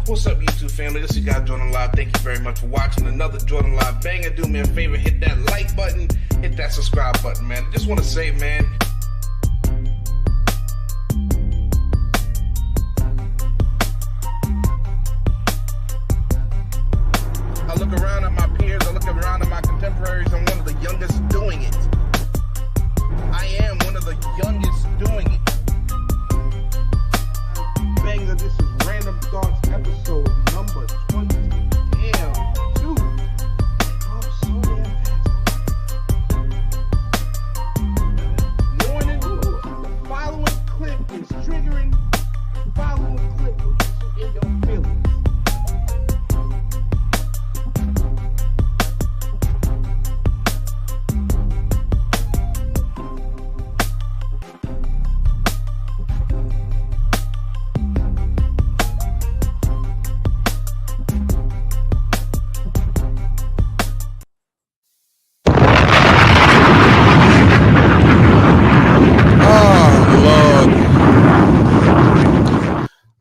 What's up, YouTube family? This is your guy Jordan Live. Thank you very much for watching another Jordan Live banger. Do me a favor, hit that like button, hit that subscribe button, man. I just want to say, man, I look around at my peers, I look around at my contemporaries, I'm one of the youngest doing it. I am one of the youngest doing it. Banger, this is Random Thoughts episode number 20. Damn, 2. I'm so damn fast. Warning, the following clip is triggering. The following clip will get you in your feelings.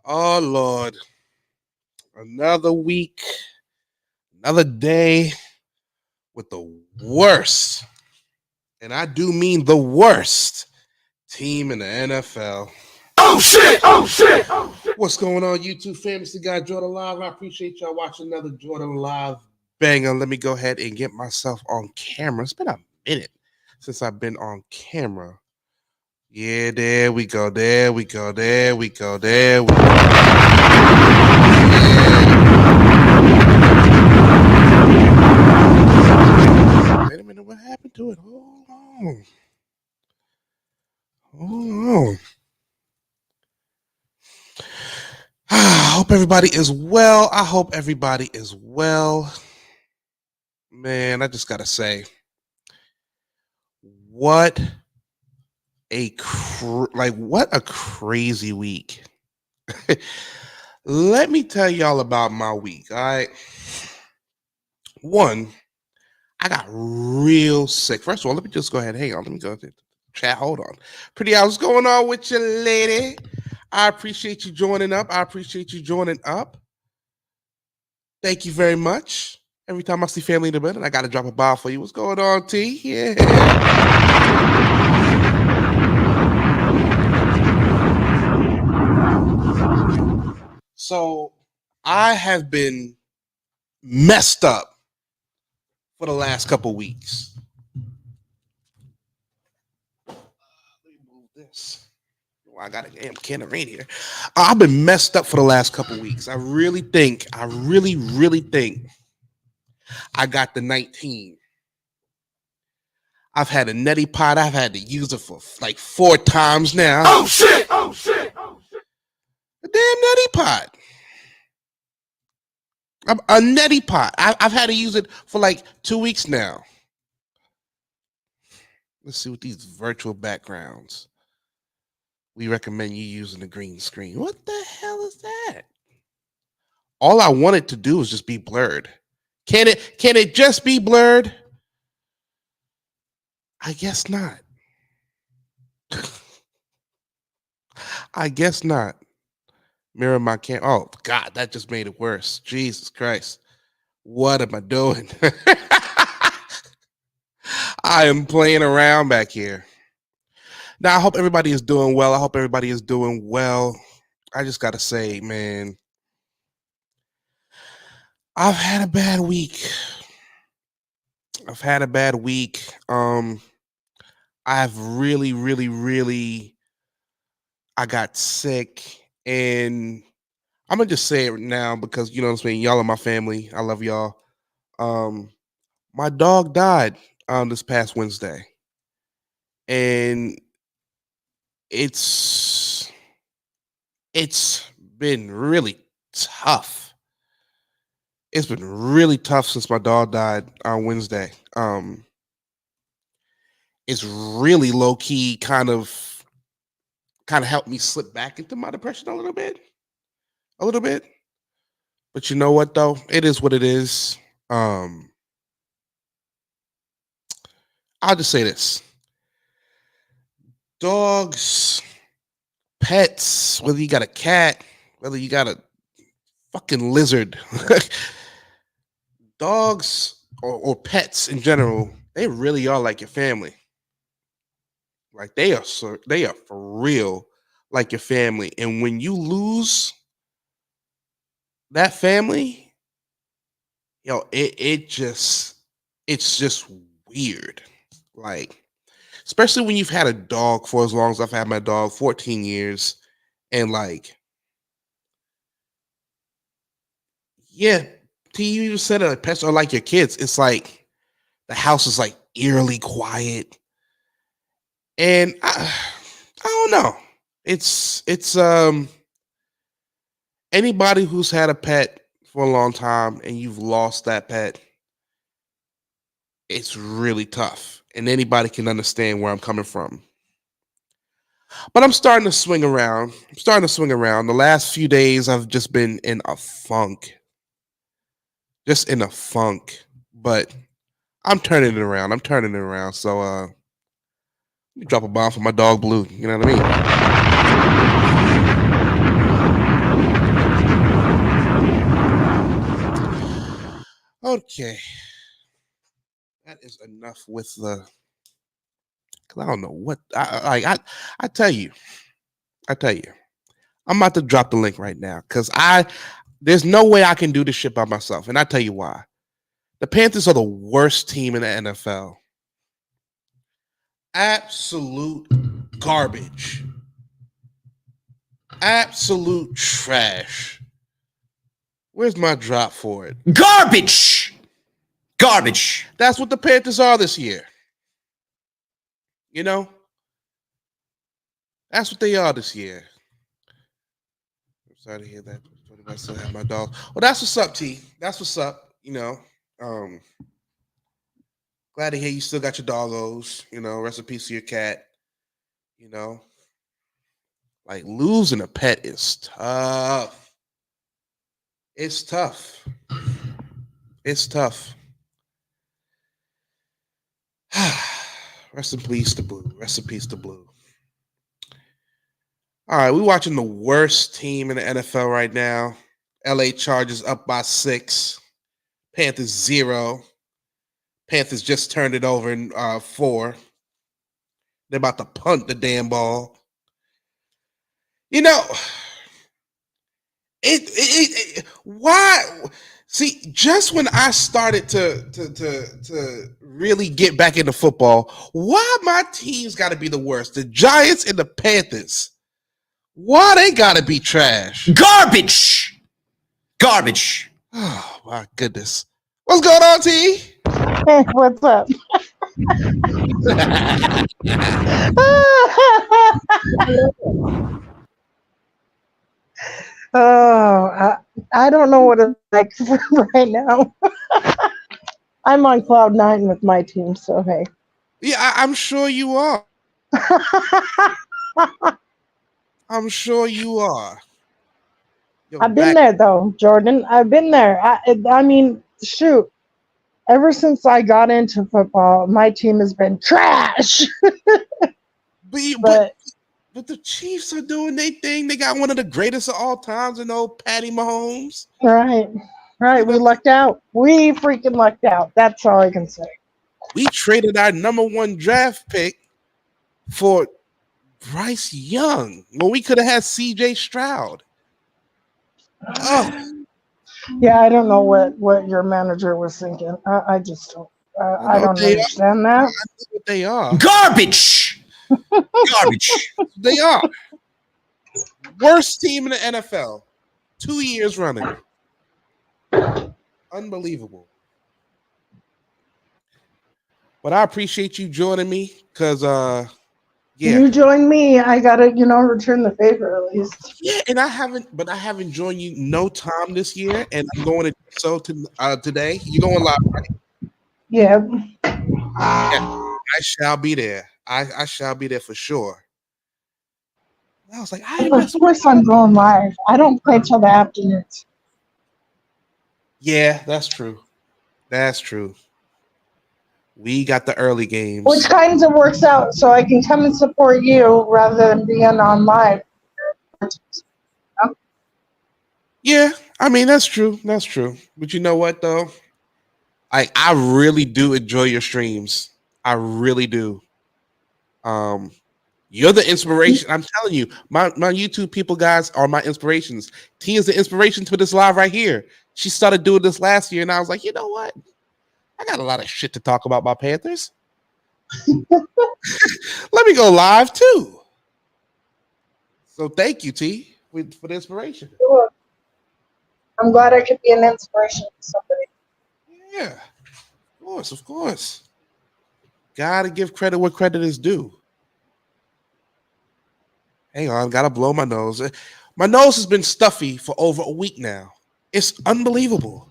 Oh, Lord. Another week, another day with the worst, and I do mean the worst, team in the NFL. Oh, shit! Oh, shit! Oh, shit! What's going on, YouTube fam? It's the guy Jordan Live. I appreciate y'all watching another Jordan Live banger. Let me go ahead and get myself on camera. It's been a minute since I've been on camera. Yeah, there we go. There we go. There we go. There we go. Yeah. Wait a minute. What happened to it? Hold on. Hold on. I hope everybody is well. I hope everybody is well. Man, I just got to say, what a crazy week. Let me tell y'all about my week. All right. One, I got real sick. First of all, let me just go ahead. Hang on. Let me go to chat. Hold on. Pretty, what's going on with you, lady? I appreciate you joining up. Thank you very much. Every time I see family in the building, I got to drop a ball for you. What's going on, T? Yeah. So I have been messed up for the last couple weeks. Let me move this. Oh, I got a damn can of rain here. I've been messed up for the last couple weeks. I really think I got the 19. I've had a neti pot. I've had to use it for like 4 times now. Oh, shit! Oh, shit! Oh, shit! A damn neti pot. A neti pot. I've had to use it for like 2 weeks now. Let's see what these virtual backgrounds. We recommend you using the green screen. What the hell is that? All I want it to do is just be blurred. Can it just be blurred? I guess not. I guess not. Mirror my cam. Oh, God, that just made it worse. Jesus Christ. What am I doing? I am playing around back here. Now, I hope everybody is doing well. I just got to say, man, I've had a bad week. I've really, I got sick, and I'm gonna just say it now because you know what I'm saying. Y'all are my family. I love y'all. My dog died this past Wednesday, and it's been really tough. It's been really tough since my dog died on Wednesday. It's really low key kind of helped me slip back into my depression a little bit. But you know what though? It is what it is. I'll just say this. Dogs, pets, whether you got a cat, whether you got a fucking lizard. Dogs or pets in general, they really are like your family. Like they are for real like your family. And when you lose that family, it's just weird. Like, especially when you've had a dog for as long as I've had my dog, 14 years, and like, yeah, you just said it, like, pets are like your kids. It's like the house is like eerily quiet, and I don't know. It's anybody who's had a pet for a long time and you've lost that pet, it's really tough. And anybody can understand where I'm coming from. But I'm starting to swing around. I'm starting to swing around. The last few days I've just been in a funk. Just in a funk. But I'm turning it around. I'm turning it around. So let me drop a bomb for my dog Blue. You know what I mean? Okay. That is enough with the. Cause I don't know what I tell you. I tell you. I'm about to drop the link right now because there's no way I can do this shit by myself, and I tell you why. The Panthers are the worst team in the NFL. Absolute garbage. Absolute trash. Where's my drop for it? Garbage! Garbage. That's what the Panthers are this year. You know? That's what they are this year. I'm sorry to hear that. I still have my dog. Well, that's what's up, T. That's what's up. You know. Glad to hear you still got your doggos. You know, rest in peace to your cat. You know, like losing a pet is tough. It's tough. It's tough. Rest in peace to Blue. Rest in peace to Blue. All right, we're watching the worst team in the NFL right now. LA Chargers up by 6. Panthers 0. Panthers just turned it over in 4. They're about to punt the damn ball. You know, why? See, just when I started to really get back into football, why my teams got to be the worst? The Giants and the Panthers. Why they got to be trash? Garbage! Garbage. Oh my goodness. What's going on, T? Hey, what's up? I don't know what it's like right now. I'm on cloud nine with my team, so hey. Yeah, I'm sure you are. I'm sure you are. Yo, I've been there though, Jordan. I've been there. I mean, shoot. Ever since I got into football, my team has been trash. But the Chiefs are doing their thing. They got one of the greatest of all times in old Patty Mahomes. Right. We lucked out. We freaking lucked out. That's all I can say. We traded our number 1 draft pick for Bryce Young when we could have had CJ Stroud. Oh. Yeah, I don't know what your manager was thinking. I just don't. I don't understand that. I know what they are. Garbage. Garbage. They are. Worst team in the NFL. 2 years running. Unbelievable. But I appreciate you joining me because yeah. You join me. I gotta, return the favor at least. Yeah, and I haven't joined you no time this year, and I'm going to today. You're going live, right? Yeah. I shall be there. I shall be there for sure. I was like, Of course I'm going live. I don't play till the afternoons. Yeah, that's true. That's true. We got the early games. Which kind of works out, so I can come and support you rather than being on live. Yeah, I mean that's true. That's true. But you know what though? I really do enjoy your streams. I really do. Um, you're the inspiration. I'm telling you, my YouTube people guys are my inspirations. T is the inspiration to this live right here. She started doing this last year, and I was like, you know what? I got a lot of shit to talk about my Panthers. Let me go live too. So thank you, T, for the inspiration. Sure. I'm glad I could be an inspiration to somebody. Yeah, of course, of course. Gotta give credit where credit is due. Hang on, gotta blow my nose. My nose has been stuffy for over a week now. It's unbelievable.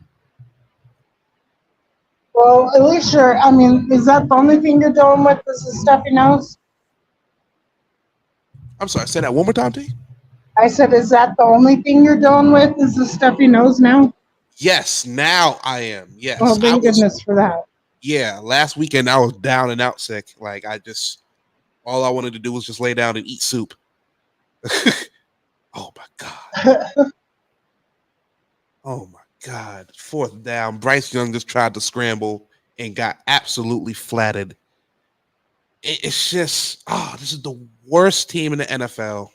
Well, at least you're, I mean, is that the only thing you're dealing with? Is a stuffy nose? I'm sorry, say that one more time, T. I said, is that the only thing you're dealing with? Is the stuffy nose now? Yes, now I am. Well, Yes, I thank was. goodness for that. Yeah, last weekend I was down and out sick. Like I just, all I wanted to do was just lay down and eat soup. Oh my god. Oh my god. Fourth down. Bryce Young just tried to scramble and got absolutely flattened. It's just, this is the worst team in the NFL.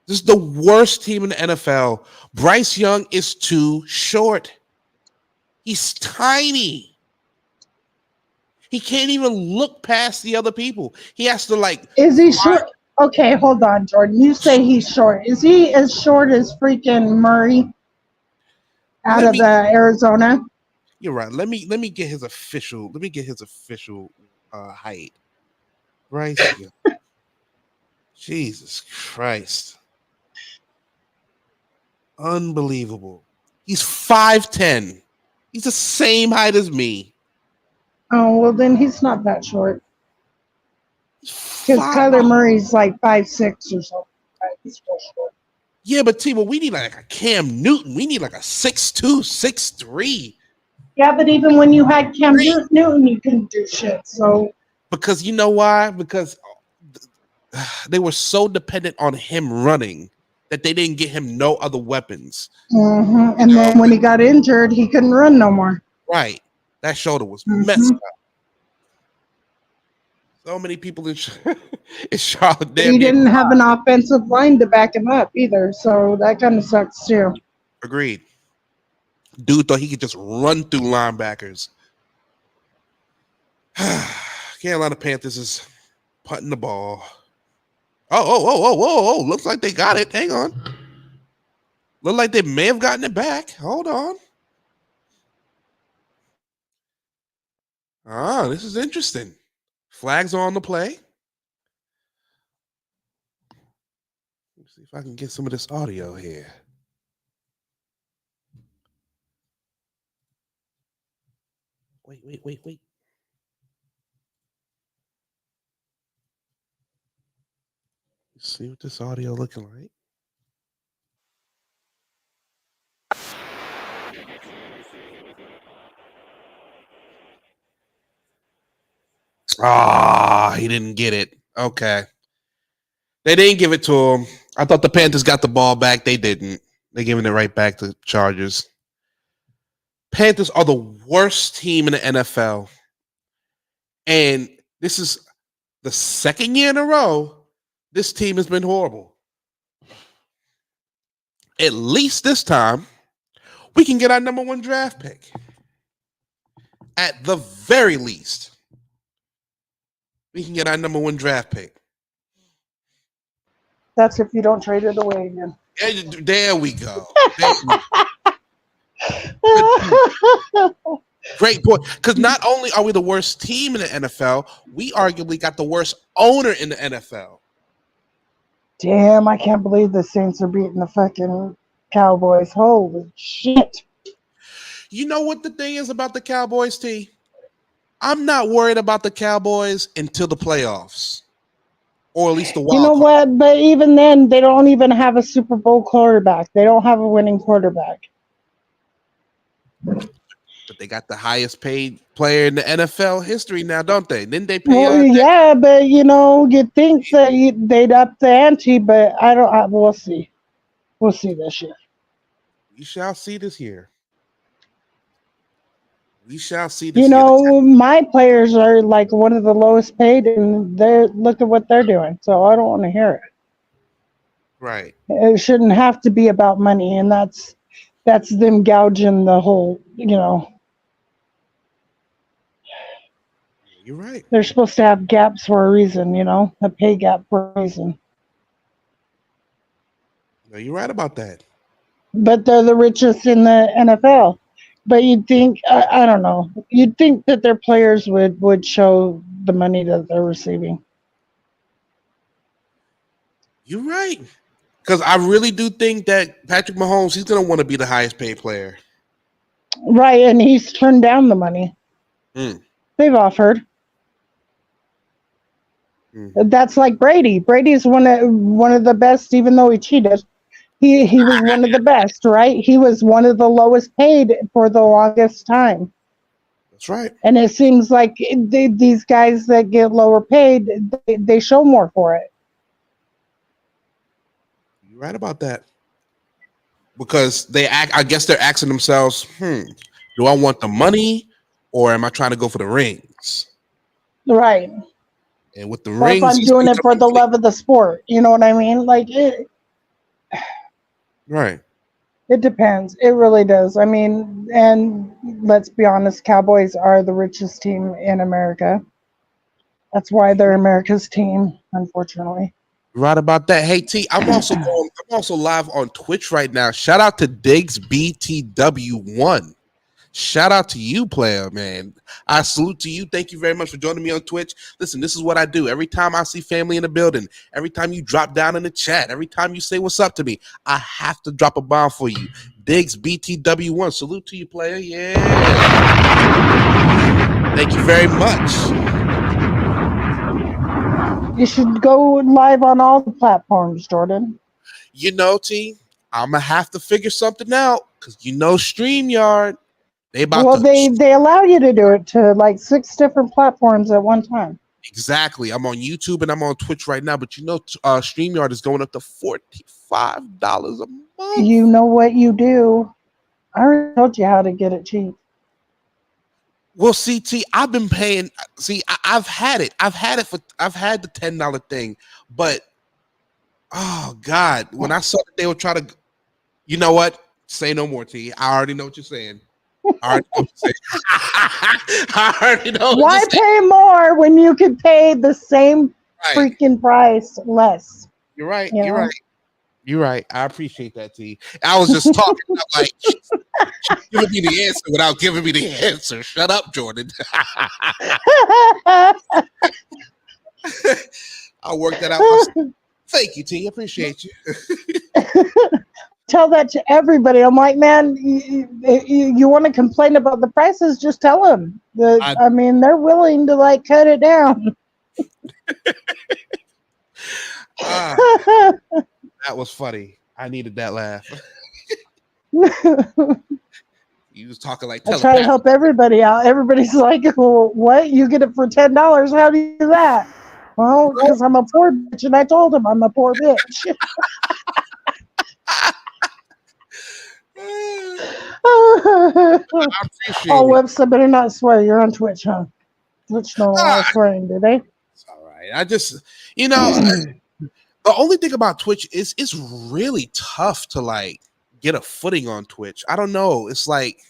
This is the worst team in the NFL. Bryce Young is too short. He's tiny. He can't even look past the other people. He has to like. Is he short? Okay, hold on, Jordan. You say he's short. Is he as short as freaking Murray out of the Arizona? You're right. Let me get his official. Let me get his official height. Bryce Young. Jesus Christ. Unbelievable. He's 5'10". He's the same height as me. Oh, well, then he's not that short. Because Five- Kyler Murray's like 5'6" or something. He's still short. Yeah, but T, well, we need like a Cam Newton. We need like a 6'2", 6'3". Yeah, but even when you had Cam Newton, you couldn't do shit. So Because you know why? Because they were so dependent on him running that they didn't get him no other weapons. and then when he got injured, he couldn't run no more. Right. That shoulder was messed up. So many people in Charlotte. He didn't have an offensive line to back him up either. So that kind of sucks too. Agreed. Dude thought he could just run through linebackers. Carolina Panthers is punting the ball. Oh. Looks like they got it. Hang on. Look like they may have gotten it back. Hold on. This is interesting. Flags are on the play. Let's see if I can get some of this audio here. Wait. Let's see what this audio looking like. He didn't get it. Okay. They didn't give it to him. I thought the Panthers got the ball back. They didn't. They're giving it right back to Chargers. Panthers are the worst team in the NFL. And this is the second year in a row this team has been horrible. At least this time, we can get our number one draft pick. At the very least, we can get our number one draft pick. That's if you don't trade it away again. There we go. Great point. Because not only are we the worst team in the NFL, we arguably got the worst owner in the NFL. Damn, I can't believe the Saints are beating the fucking Cowboys. Holy shit. You know what the thing is about the Cowboys, T? I'm not worried about the Cowboys until the playoffs. Or at least the wild You know card. what? But even then, they don't even have a Super Bowl quarterback. They don't have a winning quarterback. But they got the highest paid player in the NFL history now, don't they? Didn't they pay? Well, yeah, but you'd think that they'd up the ante, but I don't. We'll see. We'll see this year. We shall see this year. We shall see You this year. know, my players are like one of the lowest paid, and they're look at what they're doing. So I don't want to hear it. Right. It shouldn't have to be about money, and that's them gouging the whole. You're right. They're supposed to have gaps for a reason. A pay gap for a reason. No, you're right about that. But they're the richest in the NFL. But you'd think, I don't know, you'd think that their players would show the money that they're receiving. You're right. Because I really do think that Patrick Mahomes, he's going to want to be the highest paid player. Right, and he's turned down the money. Mm. They've offered. That's like Brady. Brady's one of the best, even though he cheated. He was one of the best, right? He was one of the lowest paid for the longest time. That's right. And it seems like these guys that get lower paid, they show more for it. You're right about that. Because I guess they're asking themselves, do I want the money or am I trying to go for the rings? Right. And with the Or if rings, I'm doing it for the love of the sport. You know what I mean? Right. It depends. It really does. I mean, and let's be honest, Cowboys are the richest team in America. That's why they're America's team, unfortunately. Right about that. Hey T, I'm also live on Twitch right now. Shout out to Diggs BTW1. Shout out to you, player, man. I salute to you. Thank you very much for joining me on Twitch. Listen, this is what I do. Every time I see family in the building, every time you drop down in the chat, every time you say what's up to me, I have to drop a bomb for you. Diggs BTW1. Salute to you, player. Yeah. Thank you very much. You should go live on all the platforms, Jordan. You know, T, I'm going to have to figure something out because StreamYard, they allow you to do it to like 6 different platforms at one time. Exactly. I'm on YouTube and I'm on Twitch right now, but StreamYard is going up to $45 a month. You know what you do. I already told you how to get it cheap. Well, see, T, I've been paying. See, I've had it. I've had the $10 thing, but oh God, when I saw that they would try to, you know what? Say no more, T. I already know what you're saying. I already know. Why pay more when you could pay the same freaking price less? You're right. You're right. You're right. I appreciate that, T. I was just talking. I'm like, giving me the answer without giving me the answer. Shut up, Jordan. I'll work that out myself. Thank you, T. Appreciate you. Tell that to everybody. I'm like, man, you want to complain about the prices? Just tell them. I mean, they're willing to like cut it down. That was funny. I needed that laugh. You was talking like I try to help everybody out. Everybody's like, well, what? You get it for $10? How do you do that? Well, because I'm a poor bitch, and I told him I'm a poor bitch. Oh, whoops! I better not swear. You're on Twitch, huh? Twitch no allow swearing, do they? It's all right. I just, the only thing about Twitch is it's really tough to like get a footing on Twitch. I don't know. It's like,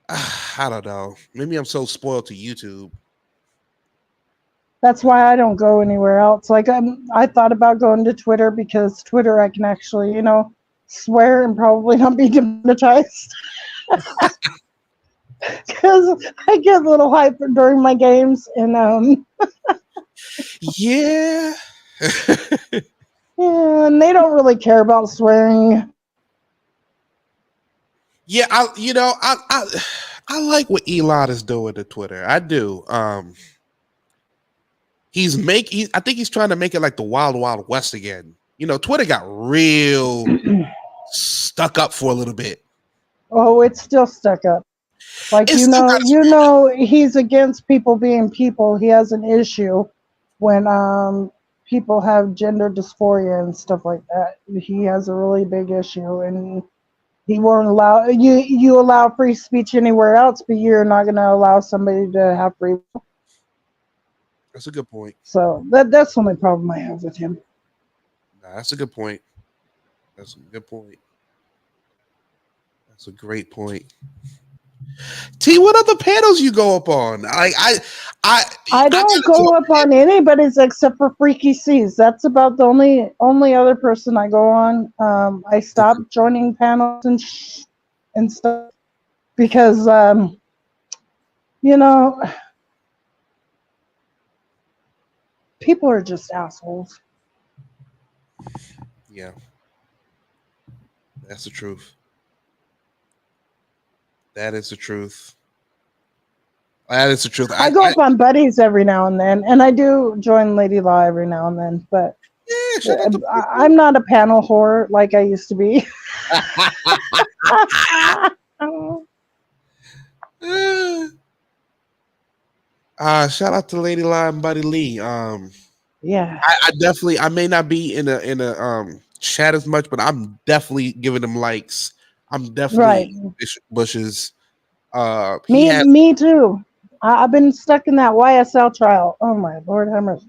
I don't know. Maybe I'm so spoiled to YouTube. That's why I don't go anywhere else. Like I thought about going to Twitter because Twitter I can actually, swear and probably not be demonetized. Because I get a little hype during my games and yeah. And they don't really care about swearing. Yeah, I like what Elon is doing to Twitter. I do. I think he's trying to make it like the Wild Wild West again. Twitter got real stuck up for a little bit. Oh, it's still stuck up. Like he's against people being people. He has an issue when people have gender dysphoria and stuff like that. He has a really big issue, and he won't allow you. You allow free speech anywhere else, but you're not going to allow somebody to have free. That's a good point. So that's the only problem I have with him. Nah, that's a good point. That's a good point. That's a great point. T, what other panels you go up on? I got don't into go up on anybody's except for Freaky Seas. That's about the only other person I go on. I stopped joining panels and stuff because you know, people are just assholes. Yeah, that's the truth. That is the truth. That is the truth. I go up on Buddies every now and then, and I do join Lady Law every now and then, but yeah, shout out to I'm not a panel whore like I used to be. shout out to Lady Lie and Buddy Lee. Yeah. I definitely I may not be in a chat as much, but I'm definitely giving them likes. I'm Right. definitely Bishop Bush's. He Me has me too. I've been stuck in that YSL trial. Oh my Lord have mercy.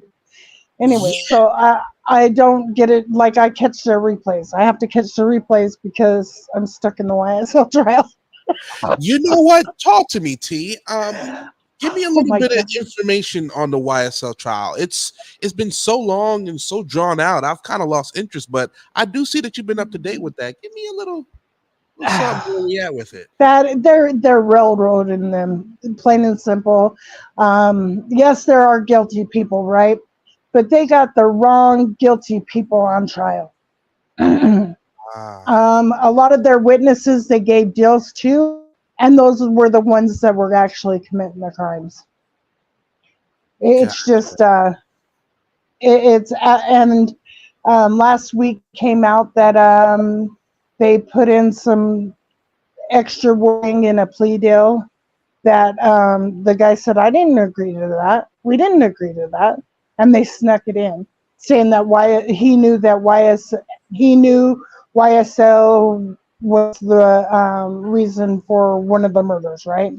Anyway, yeah. so I don't get it. Like I catch the replays. I have to catch the replays because I'm stuck in the YSL trial. You know what? Talk to me, T. Give me a Oh little my bit of God. information on the YSL trial. It's been so long and so drawn out. I've kind of lost interest, but I do see that you've been up to date with that. Give me a little something where we at with it. That they're railroading them, plain and simple. Yes, there are guilty people, right? But they got the wrong guilty people on trial. Ah, A lot of their witnesses they gave deals to, and those were the ones that were actually committing the crimes. It's gotcha. just it's and last week came out that they put in some extra wording in a plea deal that the guy said, I didn't agree to that. We didn't agree to that. And they snuck it in, saying that he knew YSL was the reason for one of the murders, right?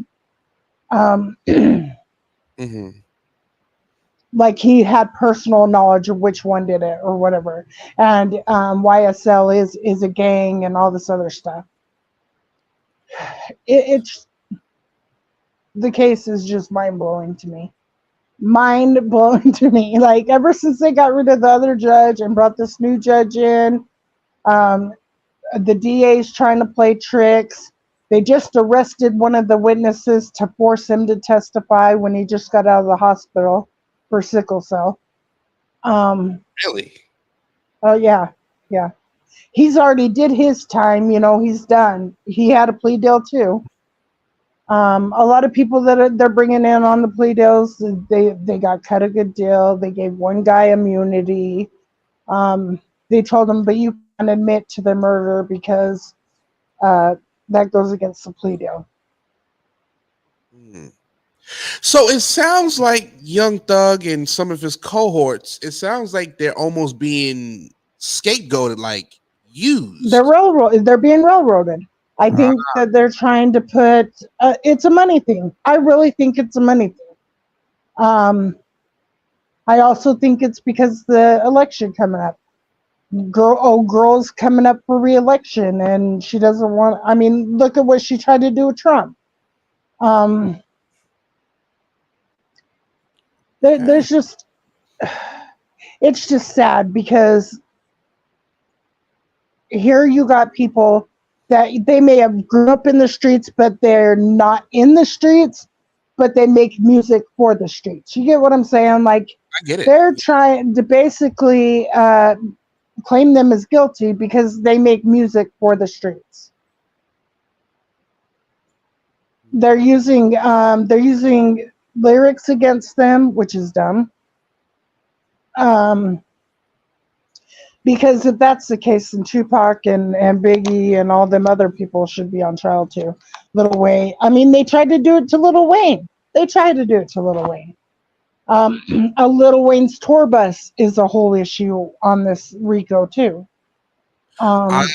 Mm-hmm. Like he had personal knowledge of which one did it or whatever. And YSL is a gang and all this other stuff. It's the case is just mind blowing to me. Mind blowing to me. Like ever since they got rid of the other judge and brought this new judge in, um, the DA's trying to play tricks. They just arrested one of the witnesses to force him to testify when he just got out of the hospital for sickle cell. Really? Oh yeah, yeah. He's already did his time. He's done. He had a plea deal too. A lot of people they're bringing in on the plea deals, they got cut a good deal. They gave one guy immunity. They told him, but you can't admit to the murder because that goes against the plea deal. Hmm. So it sounds like Young Thug and some of his cohorts, it sounds like they're almost being scapegoated, like used. They're being railroaded. I think that they're trying to put. It's a money thing. I really think it's a money thing. I also think it's because the election coming up. Girl's coming up for re-election, and she doesn't want. I mean, look at what she tried to do with Trump. There's just. It's just sad because here you got people that they may have grew up in the streets, but they're not in the streets, but they make music for the streets. You get what I'm saying? Like I get it. they're trying to basically claim them as guilty because they make music for the streets. They're using lyrics against them, which is dumb. Because if that's the case, then Tupac and Biggie and all them other people should be on trial too. Lil Wayne. I mean, they tried to do it to Lil Wayne. A Little Wayne's tour bus is a whole issue on this RICO too. Ah, Um,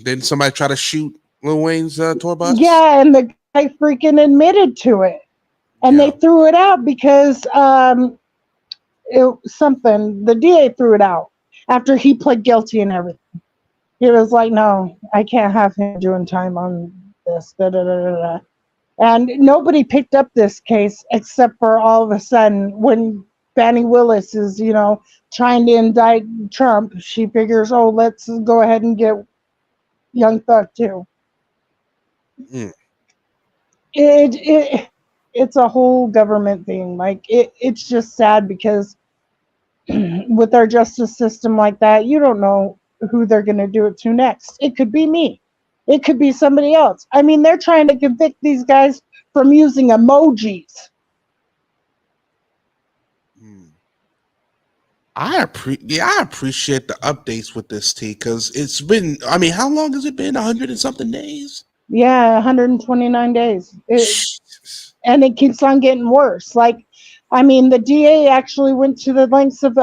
didn't somebody try to shoot Lil Wayne's tour bus? yeah, and the guy freaking admitted to it, and they Yeah. threw it out because something. The DA threw it out after he pled guilty and everything. He was like, "No, I can't have him doing time on this." Da, da, da, da, da. And nobody picked up this case except for all of a sudden when Fannie Willis is, trying to indict Trump. She figures, oh, let's go ahead and get Young Thug too. Mm. It's a whole government thing. Like it's just sad because with our justice system like that, you don't know who they're going to do it to next. It could be me. It could be somebody else. I mean, they're trying to convict these guys from using emojis. Mm. I appreciate the updates with this T because it's been. I mean, how long has it been? 100 and something days. Yeah, 129 days. Jesus. And it keeps on getting worse. Like, I mean, the DA actually went to the lengths of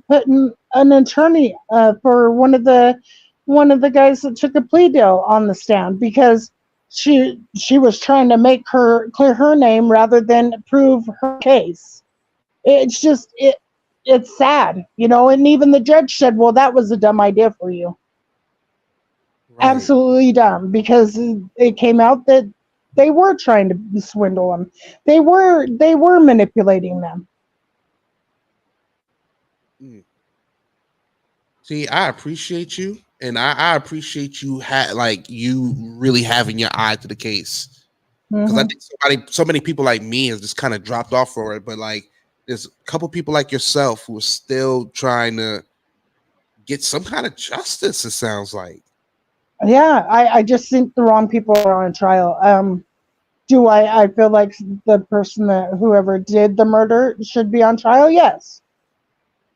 putting an attorney for one of the guys that took a plea deal on the stand because she was trying to make her clear her name rather than prove her case. It's just it's sad, and even the judge said, well, that was a dumb idea for you. Right. Absolutely dumb because it came out that they were trying to swindle them. They were manipulating them. Mm. See, I appreciate you, and I appreciate you like you really having your eye to the case because I Hmm. think so many people like me has just kind of dropped off for it, but like there's a couple people like yourself who are still trying to get some kind of justice. It sounds like. Yeah, I just think the wrong people are on trial. Do I feel like the person that whoever did the murder should be on trial? Yes,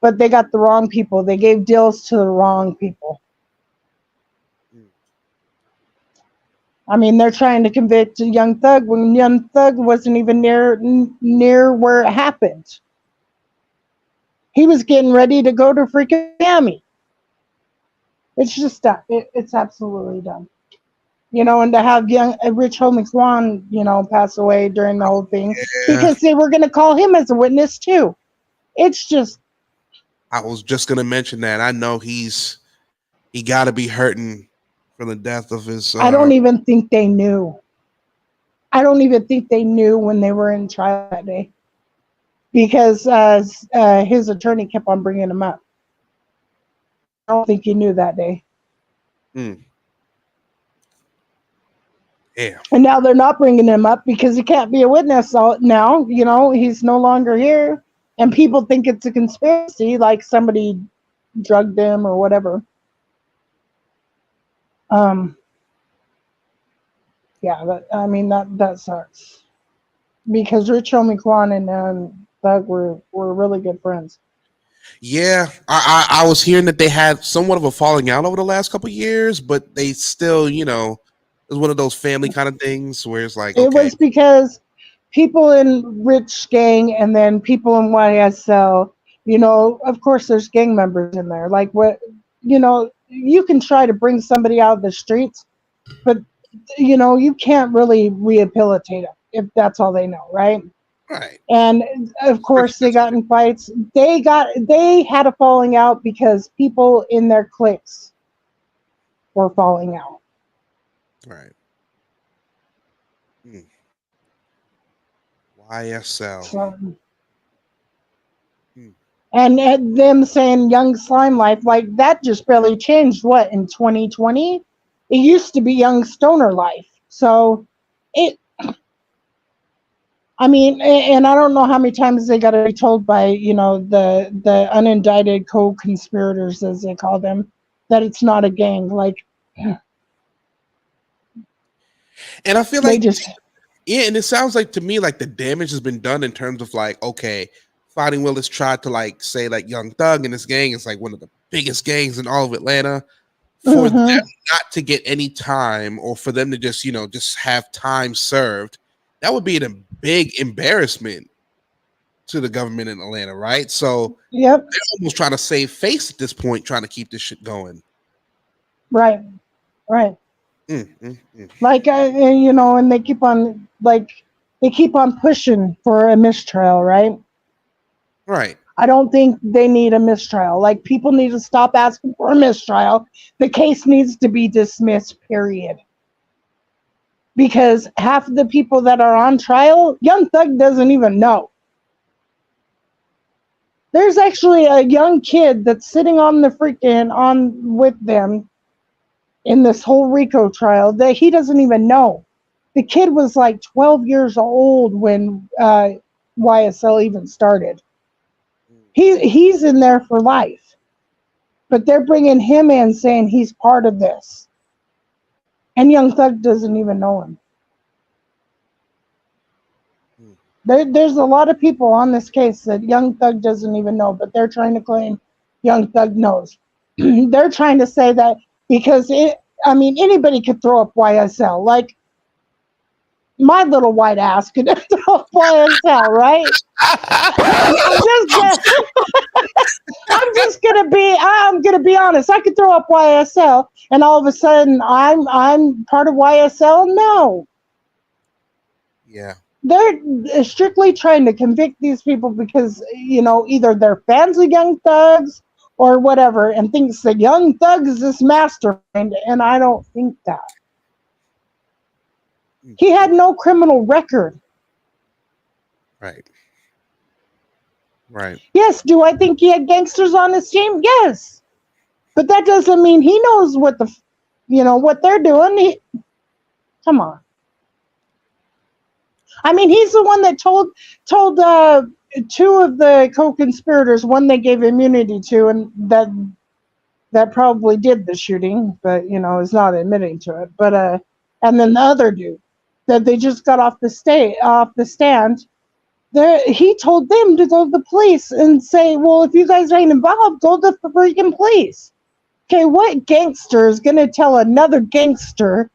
but they got the wrong people. They gave deals to the wrong people. Mm. I mean, they're trying to convict Young Thug when Young Thug wasn't even near where it happened. He was getting ready to go to freaking Miami. It's just dumb. It's absolutely dumb. And to have young Rich Homie Kwan, pass away during the whole thing Yeah, because they were going to call him as a witness too. It's just, I was just gonna mention that. I know he got to be hurting from the death of his. I don't even think they knew. I don't even think they knew when they were in trial that day because his attorney kept on bringing him up. I don't think he knew that day. Mm, yeah, And now they're not bringing him up because he can't be a witness now. He's no longer here. And people think it's a conspiracy, like somebody drugged him or whatever. Um, yeah, I mean that sucks because Rich Homie Kwan and Doug were really good friends. yeah. I was hearing that they had somewhat of a falling out over the last couple of years, but they still, it's one of those family kind of things where it's like, It okay, was because people in Rich gang and then people in YSL, of course there's gang members in there. Like you can try to bring somebody out of the streets, but you can't really rehabilitate them if that's all they know, right? right. And of course they got in fights. They had a falling out because people in their cliques were falling out. Right. Mm. YSL. So, Mm. and them saying Young Slime Life, like that just barely changed. What, in 2020? It used to be Young Stoner Life. So it, I mean, and I don't know how many times they got to be told by, the unindicted co-conspirators, as they call them, that it's not a gang. Like, And I feel they like, just, yeah, and it sounds like to me like the damage has been done in terms of like, okay, Fighting Willis tried to like say like Young Thug and this gang is like one of the biggest gangs in all of Atlanta. For them mm-hmm. not to get any time or for them to just, just have time served, that would be a big embarrassment. to the government in Atlanta, right? So Yep. they're almost trying to save face at this point, trying to keep this shit going. Right. Right. Mm. Like, and they keep on, pushing for a mistrial, right? Right. I don't think they need a mistrial. Like, people need to stop asking for a mistrial. The case needs to be dismissed, period. Because half of the people that are on trial, Young Thug doesn't even know. There's actually a young kid that's sitting on the on with them in this whole RICO trial that he doesn't even know. The kid was like 12 years old when YSL even started. He's in there for life, but they're bringing him in saying he's part of this, and Young Thug doesn't even know him. There's a lot of people on this case that Young Thug doesn't even know, but they're trying to claim Young Thug knows. They're trying to say that because anybody could throw up YSL. Like, my little white ass could throw up YSL, right? I'm gonna be honest. I could throw up YSL, and all of a sudden I'm part of YSL. No, Yeah. they're strictly trying to convict these people because either they're fans of Young Thugs or whatever, and thinks that Young Thug is this mastermind, and I don't think that. He had no criminal record. Right. Right. Yes, do I think he had gangsters on his team? Yes, but that doesn't mean he knows what what they're doing. Come on. I mean, he's the one that told two of the co-conspirators, one they gave immunity to, and that probably did the shooting, but is not admitting to it. But and then the other dude that they just got off the stand. He told them to go to the police and say, well, if you guys ain't involved, go to the freaking police. Okay, what gangster is going to tell another gangster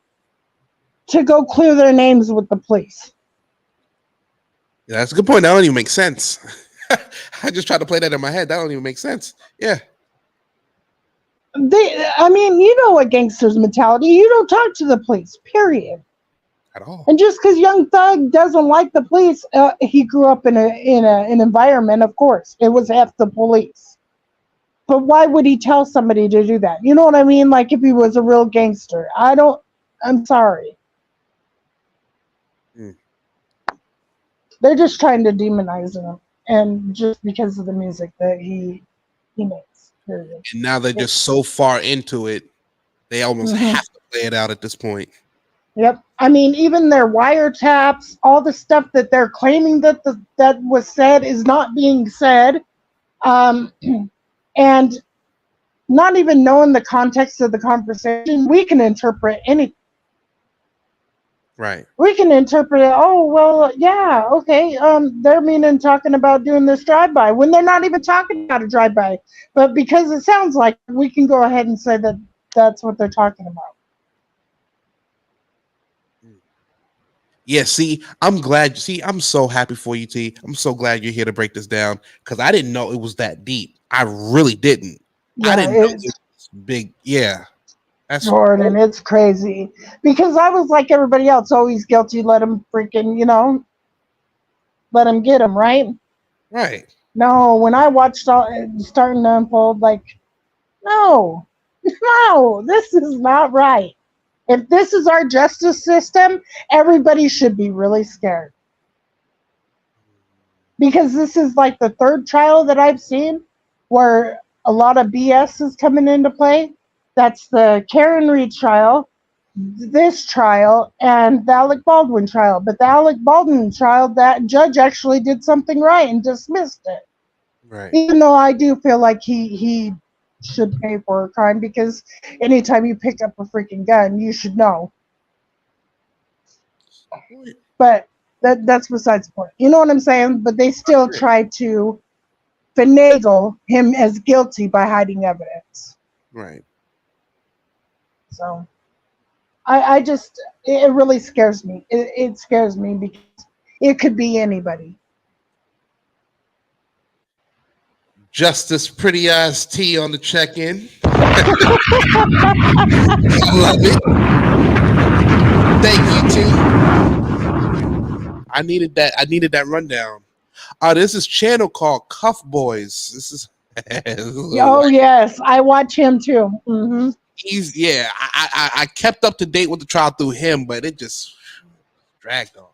to go clear their names with the police? Yeah, that's a good point. That don't even make sense. I just tried to play that in my head. That don't even make sense. Yeah. A gangster's mentality. You don't talk to the police, period. At all. And just because Young Thug doesn't like the police, he grew up in an environment, of course. It was half the police. But why would he tell somebody to do that? You know what I mean? Like, if he was a real gangster. I'm sorry. They're just trying to demonize him. And just because of the music that he makes, period. And now they're just so far into it, they almost have to play it out at this point. Yep. I mean, even their wiretaps, all the stuff that they're claiming that was said is not being said. And not even knowing the context of the conversation, we can interpret anything. Right. We can interpret it. Oh, well, yeah, okay. They're talking about doing this drive-by when they're not even talking about a drive-by. But because it sounds like, we can go ahead and say that that's what they're talking about. Yeah, see, I'm glad. See, I'm so happy for you, T. I'm so glad you're here to break this down because I didn't know it was that deep. I really didn't. Yeah, I didn't know it was big. Yeah, that's Jordan, it's crazy. Because I was like everybody else, he's guilty, let him freaking, let him get him, right? right. No, when I watched all starting to unfold, like, no, this is not right. If this is our justice system, everybody should be really scared. Because this is like the third trial that I've seen where a lot of BS is coming into play. That's the Karen Reed trial, this trial, and the Alec Baldwin trial. But the Alec Baldwin trial, that judge actually did something right and dismissed it. Right. Even though I do feel like he should pay for a crime, because anytime you pick up a freaking gun, you should know. But that's besides the point. You know what I'm saying? But they still try to finagle him as guilty by hiding evidence. Right. So I just, it really scares me. It scares me because it could be anybody. Justice Pretty Eyes T on the check-in. I love it. Thank you, T. I needed that. I needed that rundown. This is channel called Cuff Boys. This is, this is a little Oh white. yes, I watch him too. He's I kept up to date with the trial through him, but it just dragged on.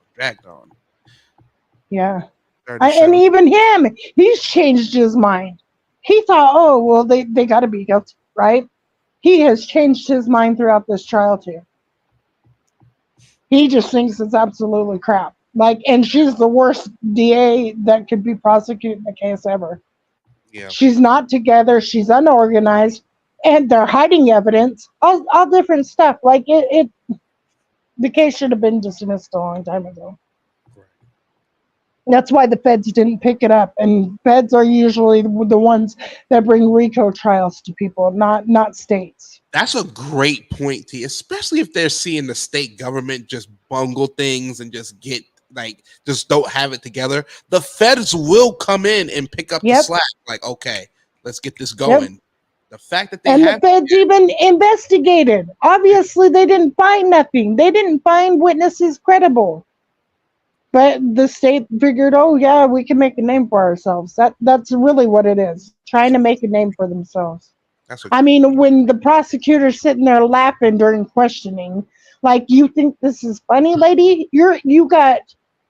Yeah. During the And show. even him, he's changed his mind. He thought, oh, well, they got to be guilty, right? He has changed his mind throughout this trial, too. He just thinks it's absolutely crap. Like, and she's the worst DA that could be prosecuting the case ever. Yeah. She's not together. She's unorganized, and they're hiding evidence. All different stuff. Like the case should have been dismissed a long time ago. That's why the feds didn't pick it up, and feds are usually the ones that bring RICO trials to people, not states. That's a great point, T. Especially if they're seeing the state government just bungle things and just get just don't have it together. The feds will come in and pick up the slack. Like, okay, let's get this going. Yep. The fact that the feds even investigated. Obviously, they didn't find nothing. They didn't find witnesses credible. But the state figured, oh yeah, we can make a name for ourselves. That's really what it is. Trying to make a name for themselves. I mean, when the prosecutor's sitting there laughing during questioning, like, you think this is funny, lady? You got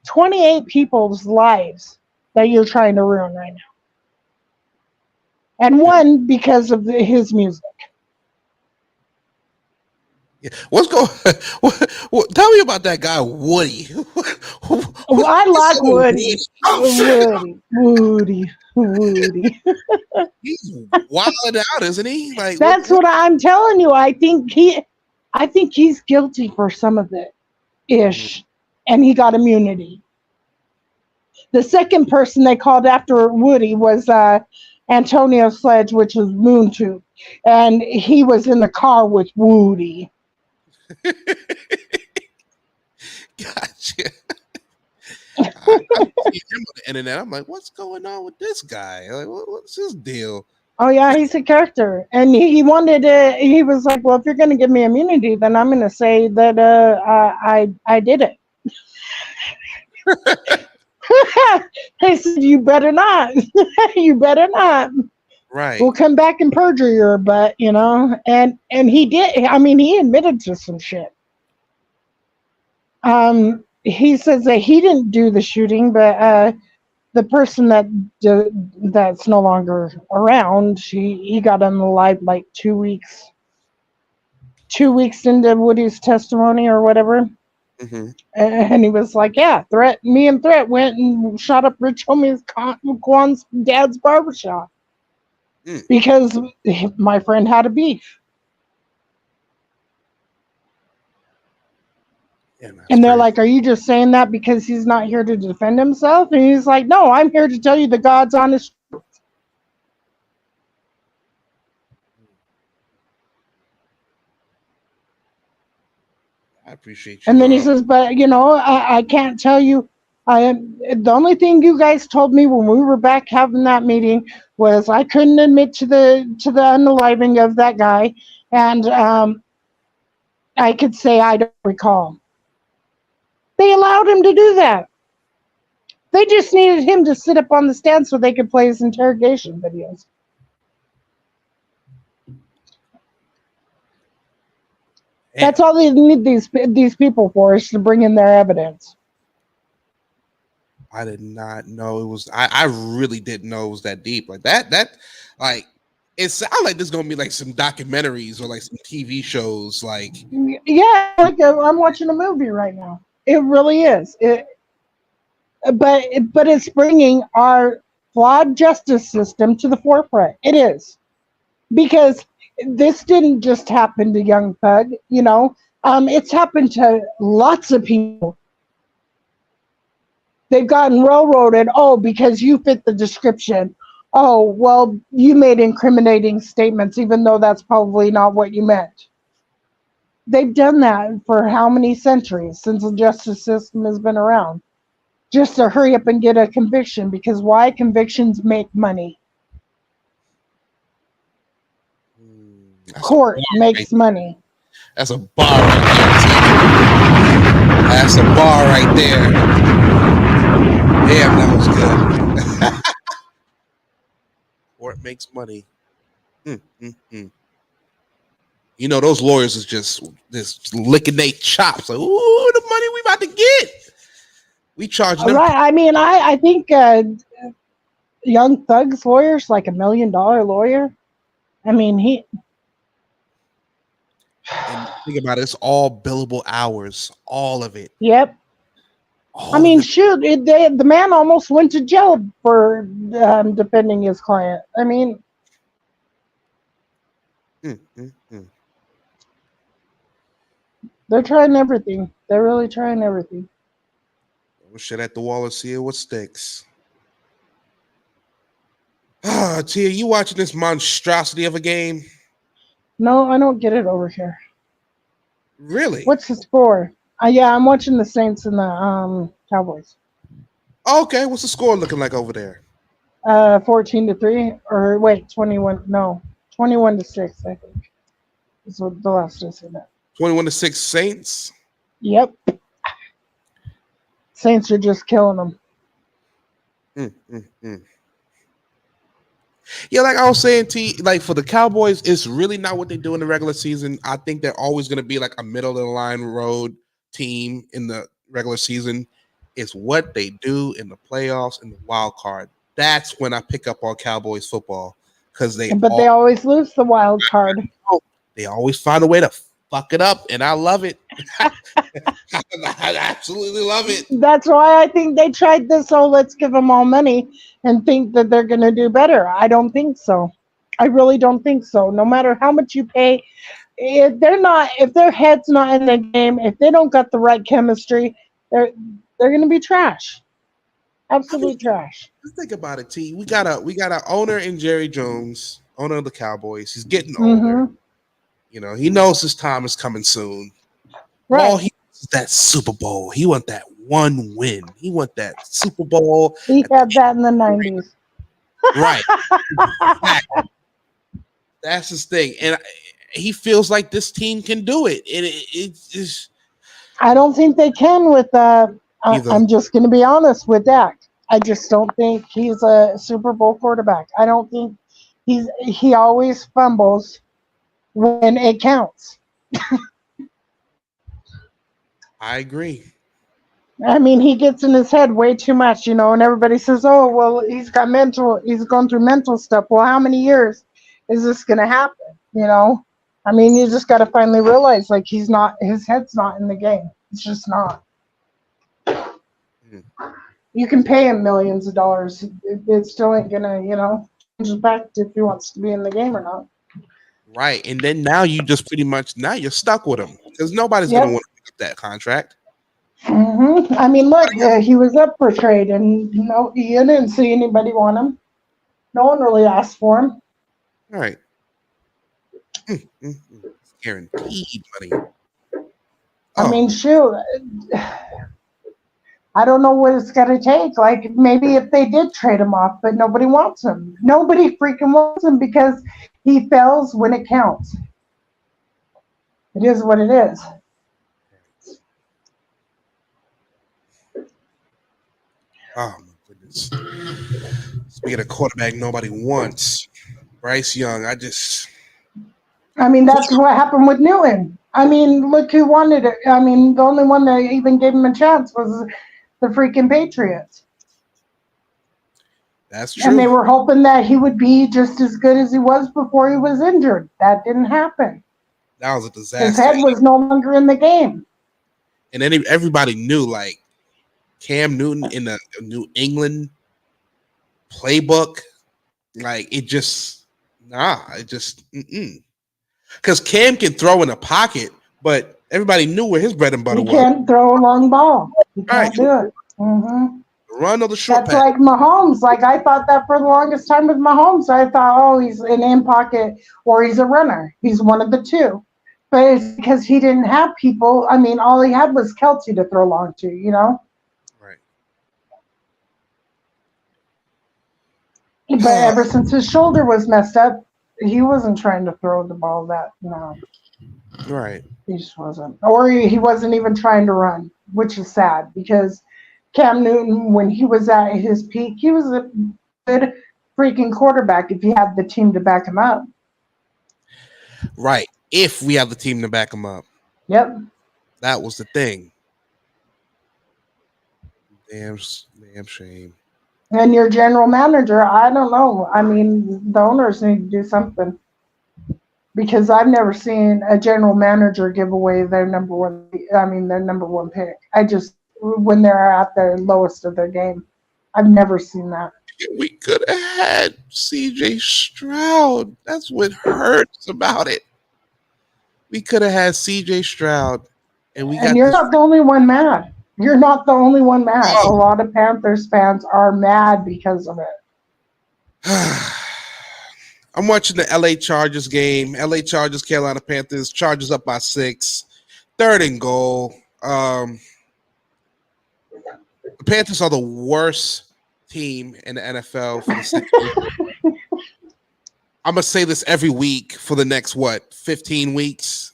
28 people's lives that you're trying to ruin right now. And one because of his music. What's going? Tell me about that guy Woody. Well, I like Woody. Woody. He's wilding out, isn't he? Like, that's what I'm telling you. I think he's guilty for some of it, ish, and he got immunity. The second person they called after Woody was Antonio Sledge, which was Moontooth, and he was in the car with Woody. Gotcha. I see him on the internet. I'm like, what's going on with this guy? Like, what's his deal? Oh yeah, he's a character, and he wanted to. He was like, "Well, if you're going to give me immunity, then I'm going to say that I did it." They said, "You better not. You better not." Right. We'll come back and perjure your butt, and he did. I mean, he admitted to some shit. He says that he didn't do the shooting, but the person that's no longer around, he got unalived like 2 weeks. 2 weeks into Woody's testimony or whatever. Mm-hmm. And he was like, yeah, me and Threat went and shot up Rich Homie's Quan's dad's barbershop. Because my friend had a beef. Yeah, and they're like, are you just saying that because he's not here to defend himself? And he's like, no, I'm here to tell you the God's honest truth. I appreciate you. And then he says, but, I can't tell you. The only thing you guys told me when we were back having that meeting was I couldn't admit to the unaliving of that guy. And I could say I don't recall. They allowed him to do that. They just needed him to sit up on the stand so they could play his interrogation videos. That's all they need these people for, is to bring in their evidence. I did not know it was. I really didn't know it was that deep. Like that. Like, it sounds like there's gonna be like some documentaries or like some TV shows. Like, yeah, like I'm watching a movie right now. It really is. But it's bringing our flawed justice system to the forefront. It is, because this didn't just happen to Young Thug. It's happened to lots of people. They've gotten railroaded. Oh, because you fit the description. Oh, well, you made incriminating statements, even though that's probably not what you meant. They've done that for how many centuries since the justice system has been around? Just to hurry up and get a conviction, because why? Convictions make money. That's a bar Court right makes there. money. That's a bar right there. That's a bar right there. Damn, that was good. Court makes money. Mm, mm, mm. You know, those lawyers is just licking their chops. Like, ooh, the money we about to get. We charging them. Right. I mean, I think Young Thug's lawyer's like $1 million lawyer. I mean, And think about it, it's all billable hours, all of it, yep. I all of mean, it. shoot, the man almost went to jail for defending his client. I mean, Mm, mm, mm. they're trying everything. They're really trying everything. Throw shit at the wall and see what sticks. Ah, Tia, you watching this monstrosity of a game? No, I don't get it over here. Really? What's the score? Yeah, I'm watching the Saints and the Cowboys. Okay, what's the score looking like over there? 14-3, or wait, 21. No, 21-6. I think is what the last I said that. 21-6 Saints. Yep, Saints are just killing them. Mm, mm, mm. Yeah, like I was saying, T, like for the Cowboys, it's really not what they do in the regular season. I think they're always going to be like a middle of the line road team in the regular season. It's what they do in the playoffs and the wild card. That's when I pick up on Cowboys football because But they always lose the wild card. they always find a way to fuck it up, and I love it. I absolutely love it. That's why I think they tried this. Oh, let's give them all money and think that they're going to do better. I don't think so. I really don't think so. No matter how much you pay, if their head's not in the game, if they don't got the right chemistry, they're going to be trash. I mean, Absolute trash. just think about it, T. We got an owner in Jerry Jones, owner of the Cowboys. He's getting older. Mm-hmm. You know, he knows his time is coming soon. All Right. he wants is that Super Bowl. He want that one win. He want that Super Bowl. He had that in the 90s. Right. That's his thing. And he feels like this team can do it. And it's I don't think they can with either. I'm just going to be honest with Dak. I just don't think he's a Super Bowl quarterback. I don't think he always fumbles when it counts. I agree. I mean, he gets in his head way too much, and everybody says, "Oh, well, he's going through mental stuff." Well, how many years is this going to happen? I mean, you just got to finally realize, like, his head's not in the game. It's just not. Mm. You can pay him millions of dollars. It still ain't gonna, change the fact if he wants to be in the game or not. Right. And then now you just pretty much now you're stuck with him because nobody's gonna Yep. want to pick up that contract. I mean, look, he was up for trade, and no, you didn't see anybody want him. No one really asked for him. All right. Guaranteed money. I mean, shoot. I don't know what it's going to take. Like, maybe if they did trade him off, but nobody wants him. Nobody freaking wants him because he fails when it counts. It is what it is. Oh my goodness. Speaking of quarterback, nobody wants Bryce Young. I mean, that's what happened with Newton. I mean, look who wanted it. I mean, the only one that even gave him a chance was the freaking Patriots. That's And they true. were hoping that he would be just as good as he was before he was injured. That didn't happen. That was a His disaster. head was no longer in the game. And then everybody knew like Cam Newton in the New England playbook, like it just because Cam can throw in a pocket, but everybody knew where his bread and butter He was. can't throw a long ball. He All right, can't do it. Mm-hmm. run or the short That's pass. like Mahomes. Like, I thought that for the longest time with Mahomes. I thought, oh, he's an in pocket or he's a runner. He's one of the two. But it's because he didn't have people. I mean, all he had was Kelsey to throw long to, Right. But ever since his shoulder was messed up, he wasn't trying to throw the ball that no, Right. he just wasn't. Or he wasn't even trying to run, which is sad because Cam Newton, when he was at his peak, he was a good freaking quarterback if he had the team to back him up. Right. If we have the team to back him up. Yep. That was the thing. Damn, damn shame. And your general manager, I don't know. I mean, the owners need to do something because I've never seen a general manager give away their number one. I mean, their number one pick. I just when they're at their lowest of their game, I've never seen that. We could have had CJ Stroud. That's what hurts about it. We could have had CJ Stroud, and we And got you're this. not the only one mad. You're not the only one mad. A Oh. lot of Panthers fans are mad because of it. I'm watching the LA Chargers game. LA Chargers, Carolina Panthers. Chargers up by 6. 3rd and goal. The Panthers are the worst team in the NFL for the second week. I'm gonna say this every week for the next 15 weeks.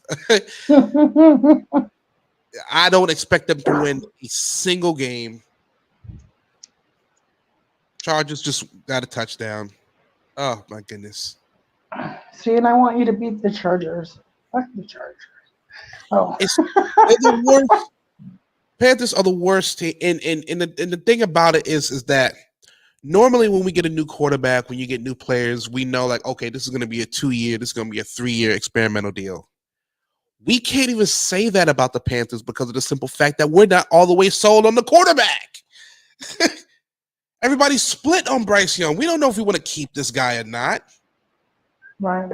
I don't expect them to win a single game. Chargers just got a touchdown. Oh my goodness. See, and I want you to beat the Chargers. Fuck the Chargers. Oh. They're the worst. Panthers are the worst team. And the thing about it is that normally when we get a new quarterback, when you get new players, we know like, okay, this is going to be a 2-year, this is going to be a 3-year experimental deal. We can't even say that about the Panthers because of the simple fact that we're not all the way sold on the quarterback. Everybody's split on Bryce Young. We don't know if we want to keep this guy or not. Right.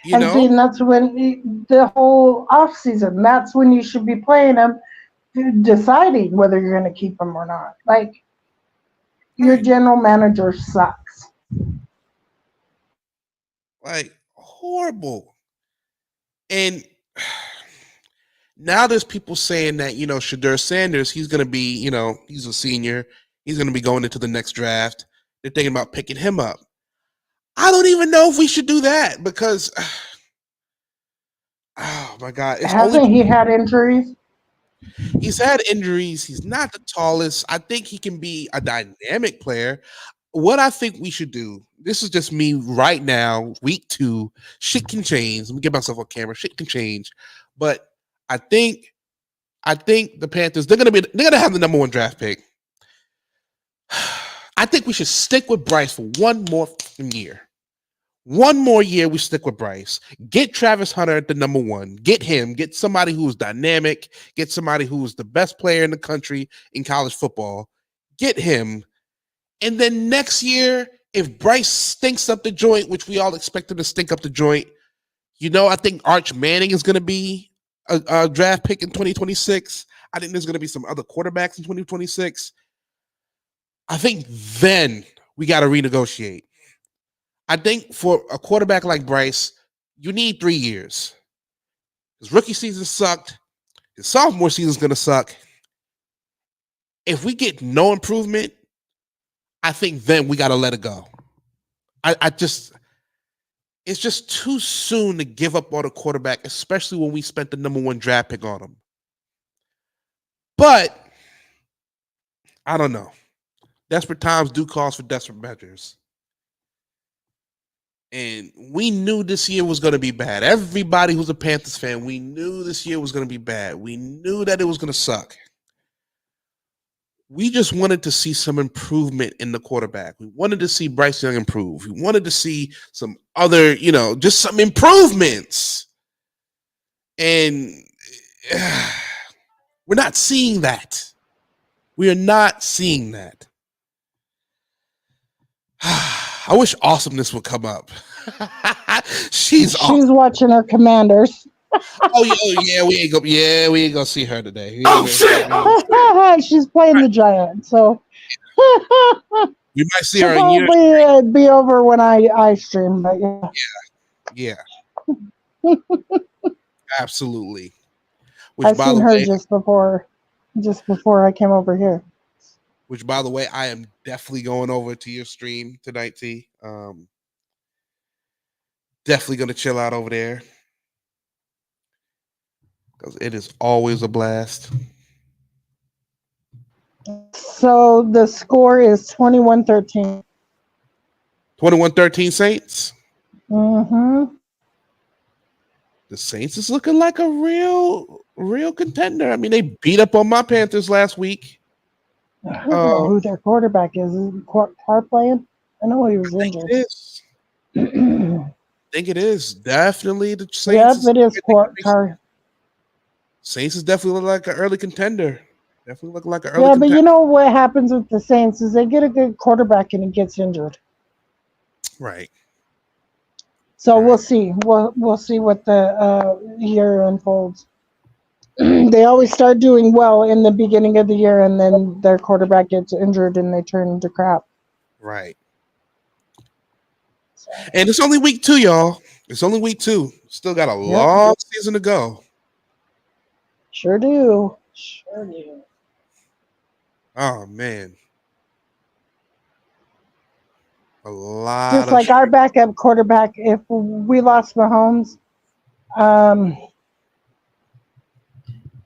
You and know? see, and that's when the whole off season. That's when you should be playing them, deciding whether you're going to keep them or not. Like your Right. general manager sucks. Like horrible. And now there's people saying that, Shadur Sanders, he's going to be, he's a senior. He's going to be going into the next draft. They're thinking about picking him up. I don't even know if we should do that because, oh my God. Hasn't he had injuries? He's had injuries. He's not the tallest. I think he can be a dynamic player. What I think we should do, this is just me right now, week 2, shit can change. Let me get myself on camera. Shit can change. But I think the Panthers, they're gonna have the number 1 draft pick. I think we should stick with Bryce for one more year. One more year, we stick with Bryce. Get Travis Hunter at the number 1. Get him. Get somebody who's dynamic. Get somebody who's the best player in the country in college football. Get him. And then next year, if Bryce stinks up the joint, which we all expect him to stink up the joint, I think Arch Manning is going to be a draft pick in 2026. I think there's going to be some other quarterbacks in 2026. I think then we got to renegotiate. I think for a quarterback like Bryce, you need 3 years. His rookie season sucked. His sophomore season is going to suck. If we get no improvement, I think then we got to let it go. It's just too soon to give up on a quarterback, especially when we spent the number 1 draft pick on him. But I don't know. Desperate times do cause for desperate measures. And we knew this year was going to be bad. Everybody who's a Panthers fan, we knew this year was going to be bad. We knew that it was going to suck. We just wanted to see some improvement in the quarterback. We wanted to see Bryce Young improve. We wanted to see some other, just some improvements. And we're not seeing that. We are not seeing that. I wish Awesomeness would come up. She's awesome. watching her Commanders. Yeah, we ain't gonna see her today. Oh shit! She's playing the Giant, so We might see she'll her in years. probably be over when I stream. But Yeah. Absolutely. I seen her just before I came over here. Which, by the way, I am definitely going over to your stream tonight, T. Definitely gonna chill out over there because it is always a blast. So the score is 21-13. 21-13 Saints. Mm-hmm. The Saints is looking like a real contender. I mean, they beat up on my Panthers last week. I don't know Um, who their quarterback is. Is it Carr playing? I know he was I think injured. it is. Yep, I think it is definitely the Saints. it is Carr. Saints is definitely like an early contender. Definitely look like an early Yeah, but contender. you know what happens with the Saints is they get a good quarterback and he gets injured. Right. So we'll Right. see. We'll see what the year unfolds. They always start doing well in the beginning of the year, and then their quarterback gets injured and they turn into crap. Right. So, And it's only week 2, y'all. It's only week 2. Still got a yep, long season to go. sure do. Sure do. Oh man. A lot Just of like our backup quarterback, if we lost Mahomes, um,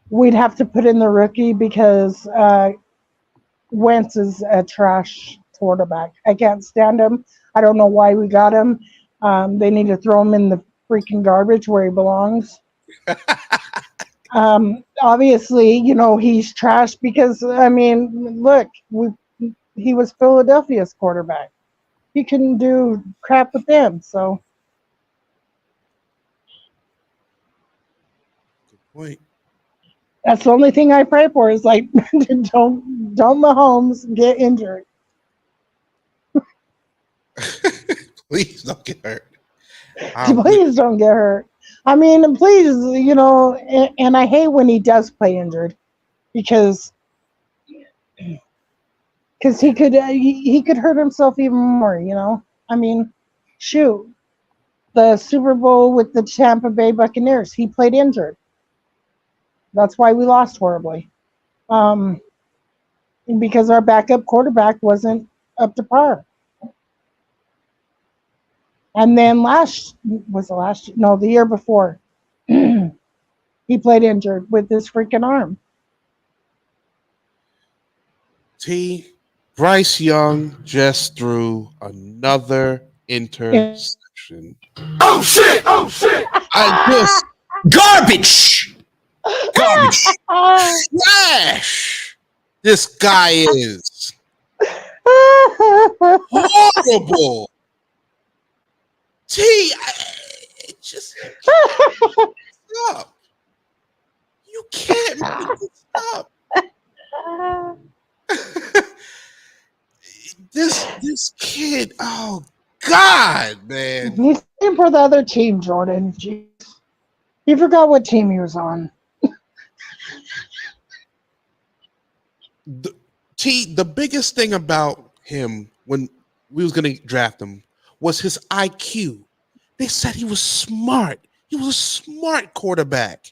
we'd have to put in the rookie because Wentz is a trash quarterback. I can't stand him. I don't know why we got him. They need to throw him in the freaking garbage where he belongs. Obviously, he's trash because, I mean, look, he was Philadelphia's quarterback. He couldn't do crap with them. So point. that's the only thing I pray for is like, don't Mahomes get injured. Please don't get hurt. I would. Please don't get hurt. I mean, please, and I hate when he does play injured because he could hurt himself even more. I mean, shoot, the Super Bowl with the Tampa Bay Buccaneers, he played injured. That's why we lost horribly. Um, because our backup quarterback wasn't up to par. And then the year before, he played injured with his freaking arm. T. Bryce Young just threw another interception. Oh shit! Oh shit! I just Garbage! Garbage! trash. This guy is horrible. It just you can't stop. You can't make this up. this kid. Oh God, man. He's playing for the other team, Jordan. Jeez. You forgot what team he was on. The biggest thing about him when we was gonna draft him was his IQ. They said he was smart. He was a smart quarterback.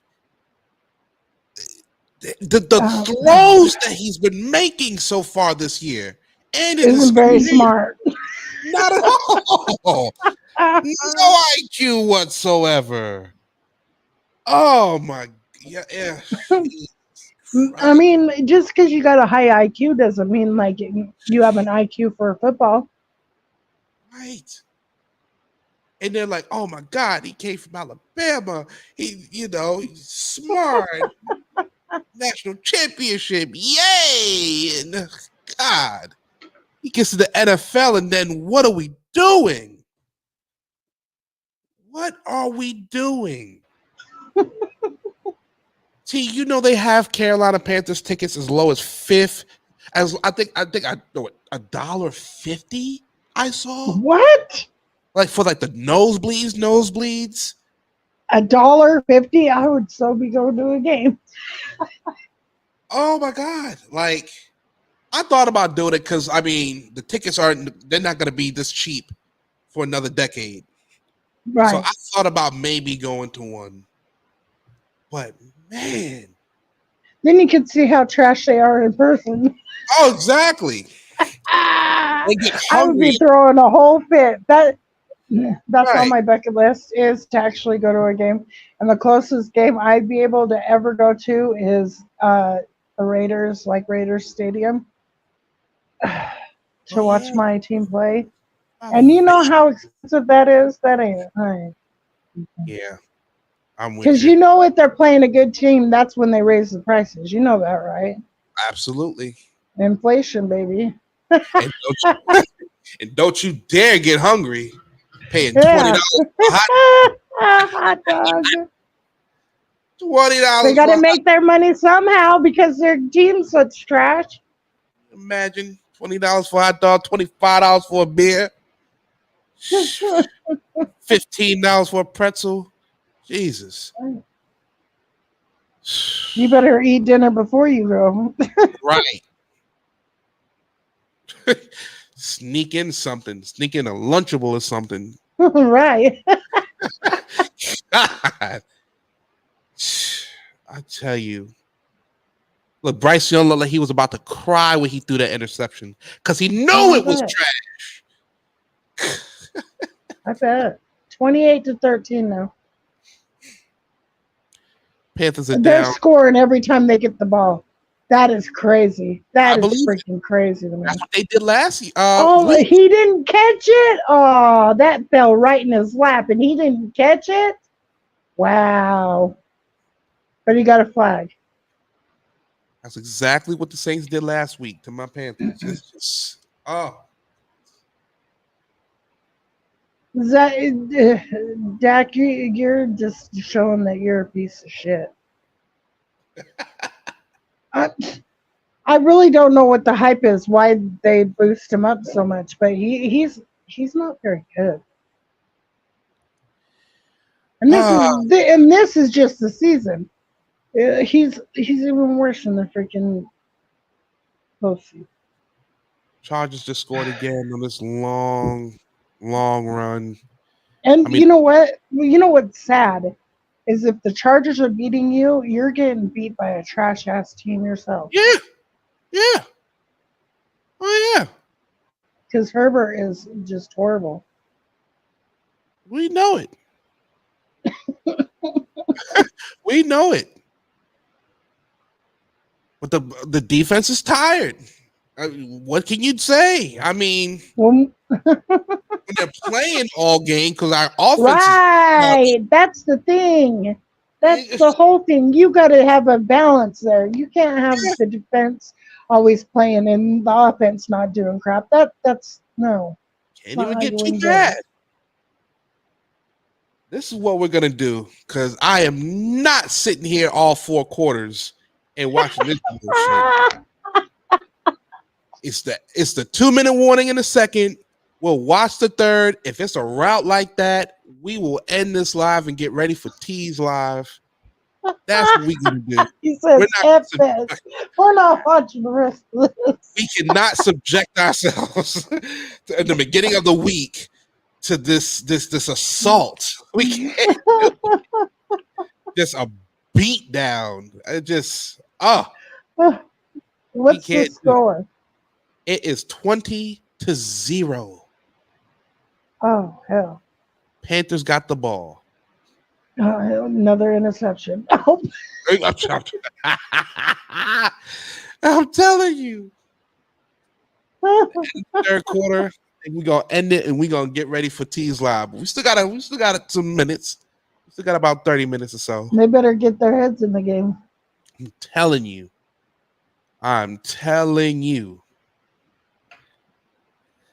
The throws that he's been making so far this year and in his Isn't very career, smart. not at all. No IQ whatsoever. Oh my, yeah, yeah. I Right, mean, just because you got a high IQ doesn't mean like you have an IQ for football. right. And they're like, "Oh my God, he came from Alabama. He's smart, national championship, yay!" And God, he gets to the NFL, and then what are we doing? What are we doing? They have Carolina Panthers tickets as low as fifth. As I know it, $1.50. I saw What? like for like the nosebleeds. $1.50? I would so be going to a game. Oh my God! Like I thought about doing it because I mean the tickets they're not going to be this cheap for another decade. So Right. I thought about maybe going to one, but man, Then you can see how trash they are in person. oh exactly. I They get would hungry. be throwing a whole fit. That's on Right. my bucket list is to actually go to a game. And the closest game I'd be able to ever go to is the Raiders, like Raiders Stadium, Oh to watch yeah. my team play. Oh And you man. know how expensive that is? That ain't. Yeah, I'm with Because you. you know if they're playing a good team, that's when they raise the prices. You know that, right? Absolutely. Inflation, baby. And don't you dare get hungry paying Yeah. $20 for Hot dog. They $20 got for a to hot. make their money somehow because their team's such trash. Imagine $20 for a hot dog, $25 for a beer, $15 for a pretzel. Jesus. You better eat dinner before you go. Right. Sneak in something. Sneak in a Lunchable or something. Right. God. I tell you. Look, Bryce Young looked like he was about to cry when he threw that interception because he knew Oh, it was trash. I bet. 28-13 now. Panthers are They're down. scoring every time they get the ball. That is crazy. I That is believe it. freaking crazy to That's me. what they did last Oh, week. he didn't catch it? Oh, that fell right in his lap and he didn't catch it? Wow. But he got a flag. That's exactly what the Saints did last week to my Panthers. It's just That, Dak, you're just showing that you're a piece of shit. I, I really don't know what the hype is, why they boost him up so much, but he's not very good. And this is just the season. He's even worse in the freaking postseason. Chargers just scored again on this long, long run. I And mean, you know what? You know what's sad is if the Chargers are beating you, you're getting beat by a trash ass team yourself. yeah, yeah, oh yeah, Because Herbert is just horrible. we know it. We know it. But the defense is tired. What can you say? I mean, Well, when they're playing all game because our offense is right. That's the thing. That's the it's, whole thing. You got to have a balance there. You can't have the defense always playing and the offense not doing crap. That's no. It's can't not even how you get too win mad. games. This is what we're gonna do because I am not sitting here all 4 quarters and watching this bullshit. It's the 2 minute warning in the second. We'll watch the third. If it's a route like that, we will end this live and get ready for T's live. That's what we're gonna do. He We're says, not F this. We're not watching the rest of this. we cannot subject ourselves at the beginning of the week to this assault. We can't just a beat down. It just we What's the can't do it. score? It is 20-0. Oh, hell. Panthers got the ball. Another interception. Oh, I'm telling you. Third quarter, and we're gonna end it and we're gonna get ready for T's live. We still got some minutes. We still got about 30 minutes or so. they better get their heads in the game. I'm telling you. I'm telling you.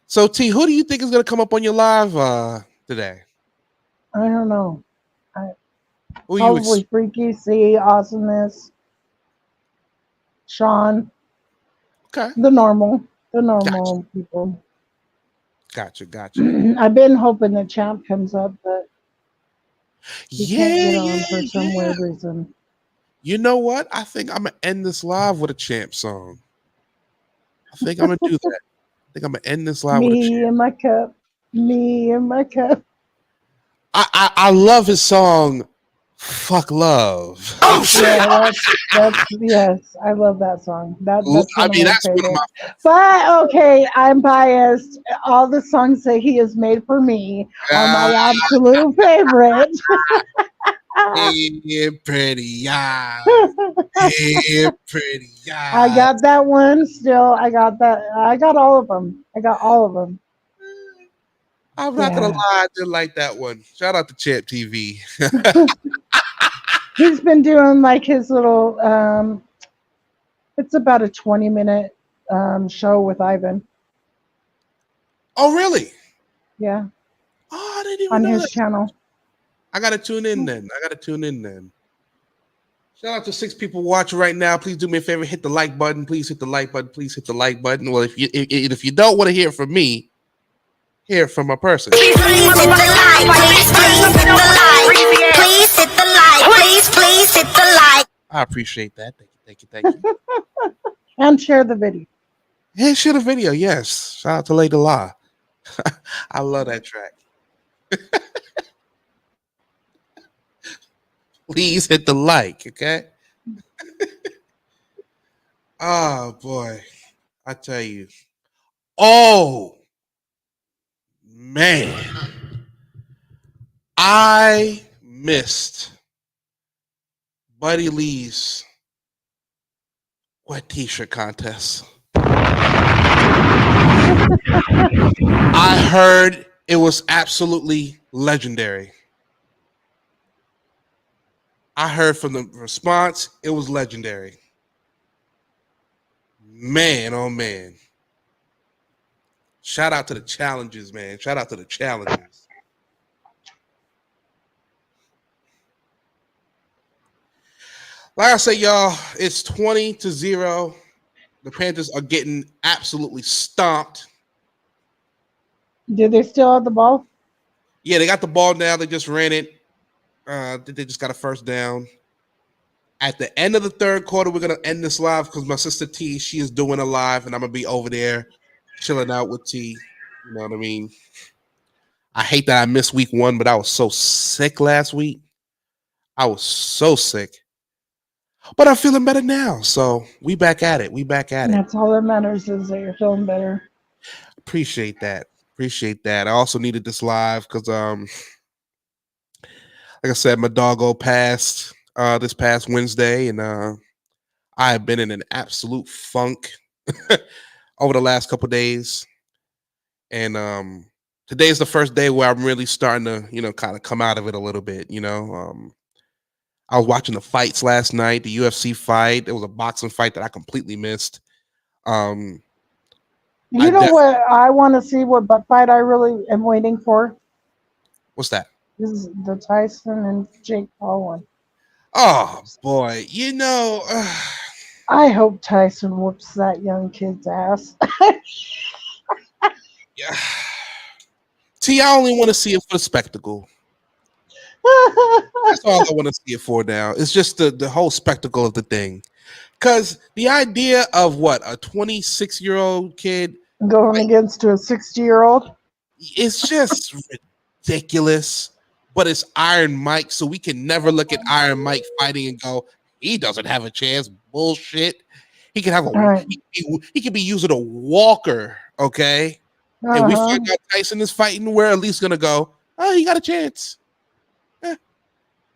So T, who do you think is gonna come up on your live today? I don't know. Who you Probably Freaky, C, Awesomeness, Sean, okay? the normal Gotcha. people. Gotcha. I've been hoping the champ comes up, but he can't Yeah, get yeah, on for some yeah. weird reason. You know what? I think I'm gonna end this live with a champ song. I think I'm gonna do that. I think I'm gonna end this live with a Me champ. and my cup. Me and my cup. I love his song Fuck love. Oh shit! Yeah, that's yes, I love that song. That's I one of mean, my that's one of my favorites. But okay, I'm biased. All the songs that he has made for me are my ah, absolute favorite. hey, pretty eyes. Hey, pretty I eyes. got that one still. I got that. I got all of them. I got all of them. I'm not gonna lie, Yeah. I did like that one. Shout out to Champ TV. He's been doing like his little it's about a 20-minute show with Ivan. Oh, really? Yeah, Oh, I didn't even on know his that. channel. I gotta tune in then. Shout out to 6 people watching right now. Please do me a favor, hit the like button. Please hit the like button. Please hit the like button. Well, if you don't want to hear from me, hear it from a person. Please hit the like. Please hit the like. Please hit the like. I appreciate that. Thank you. And share the video. And share the video. Yes. Shout out to Lady La. I love that track. Please hit the like, okay? Oh boy. I tell you. Oh man. I missed Buddy Lee's wet t-shirt contest. I heard it was absolutely legendary. I heard from the response, it was legendary. Man, oh man. Shout out to the challenges, man. Shout out to the challenges. Like I said, y'all, it's 20-0. The Panthers are getting absolutely stomped. Did they still have the ball? Yeah, they got the ball now. They just ran it. They just got a first down. At the end of the third quarter, we're gonna end this live because my sister T, she is doing a live, and I'm gonna be over there chilling out with T. You know what I mean? I hate that I missed week 1, but I was so sick last week. I was so sick. But I'm feeling better now. So we back at it. We back at And it. that's all that matters is that you're feeling better. Appreciate that. Appreciate that. I also needed this live because like I said, my doggo passed this past Wednesday, and I have been in an absolute funk over the last couple days. And today's the first day where I'm really starting to, kind of come out of it a little bit. I was watching the fights last night, the UFC fight. There was a boxing fight that I completely missed. Um, You know what I want to see? What fight I really am waiting for? What's that? This is the Tyson and Jake Paul one. Oh boy, I hope Tyson whoops that young kid's ass. yeah. See, I only want to see it for the spectacle. That's all I want to see it for now. It's just the whole spectacle of the thing. Because the idea of what a 26-year-old kid Going against a 60-year-old. it's just ridiculous. But it's Iron Mike, so we can never look at Iron Mike fighting and go, he doesn't have a chance. Bullshit. He can have Right. he can be using a walker, okay? And we find out Tyson is fighting, we're at least gonna go, oh, he got a chance.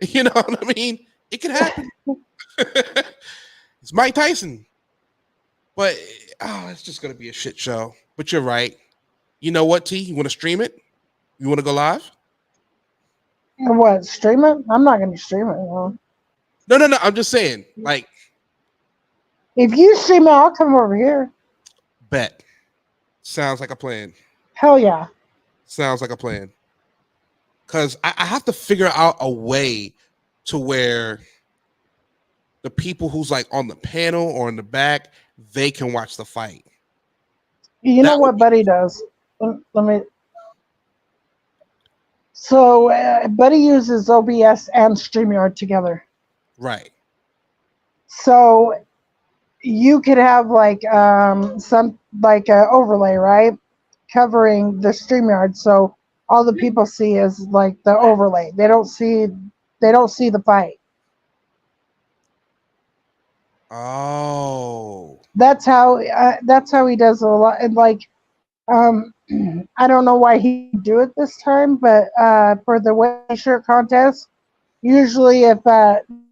You know what I mean? It could happen. It's Mike Tyson. But it's just gonna be a shit show. But you're right. You know what, T? You want to stream it? You want to go live? What, stream it? I'm not going to stream it. No. No. I'm just saying, like, if you stream it, I'll come over here. bet. Sounds like a plan. Hell yeah. Sounds like a plan. Because I have to figure out a way to where the people who's like on the panel or in the back, they can watch the fight. You know what Buddy does? Let me. So Buddy uses OBS and StreamYard together. Right. So you could have like some like an overlay, right, covering the StreamYard. So all the people see is like the overlay. They don't see They don't see the fight. Oh, That's how he does a lot. And like, um, I don't know why he do it this time, but for the wedding shirt contest, usually if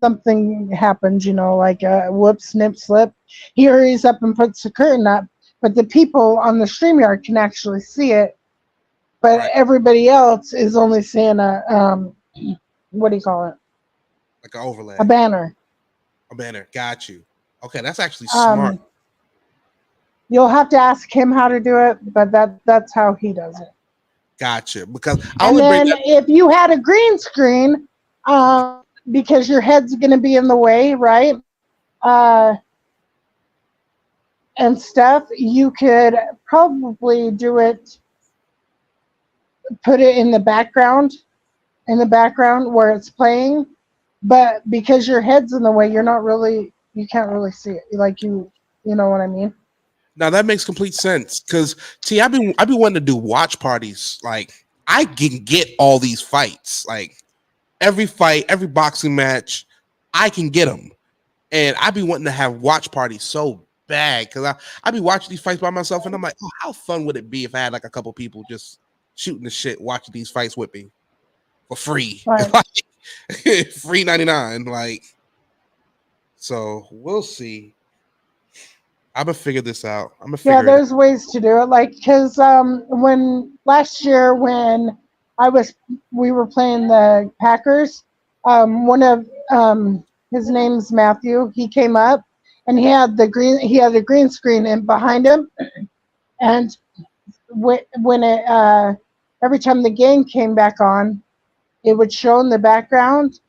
something happens, like whoop, snip, slip, he hurries up and puts the curtain up. But the people on the StreamYard can actually see it, but right. everybody else is only seeing a what do you call it? Like an A overlay, banner. a banner. Got you. Okay, that's actually smart. Um, you'll have to ask him how to do it, but that's how he does it. Gotcha. Because I And only bring then that. if you had a green screen, because your head's going to be in the way, right? Uh, and stuff, you could probably do it, put it in the background where it's playing. But because your head's in the way, you can't really see it. Like you know what I mean? Now that makes complete sense. Because see, I've been wanting to do watch parties. Like I can get all these fights. Like every fight, every boxing match, I can get them. And I be wanting to have watch parties so bad because I be watching these fights by myself, and I'm like, oh, how fun would it be if I had like a couple people just shooting the shit, watching these fights with me for free, Right. free 99. Like, so we'll see. I'm gonna figure this out. I'm gonna Yeah, figure it out. there's ways to do it. Like, cause when last year when I was we were playing the Packers, one of his name's Matthew. He came up and he had a green screen in behind him, and when it every time the game came back on, it would show in the background,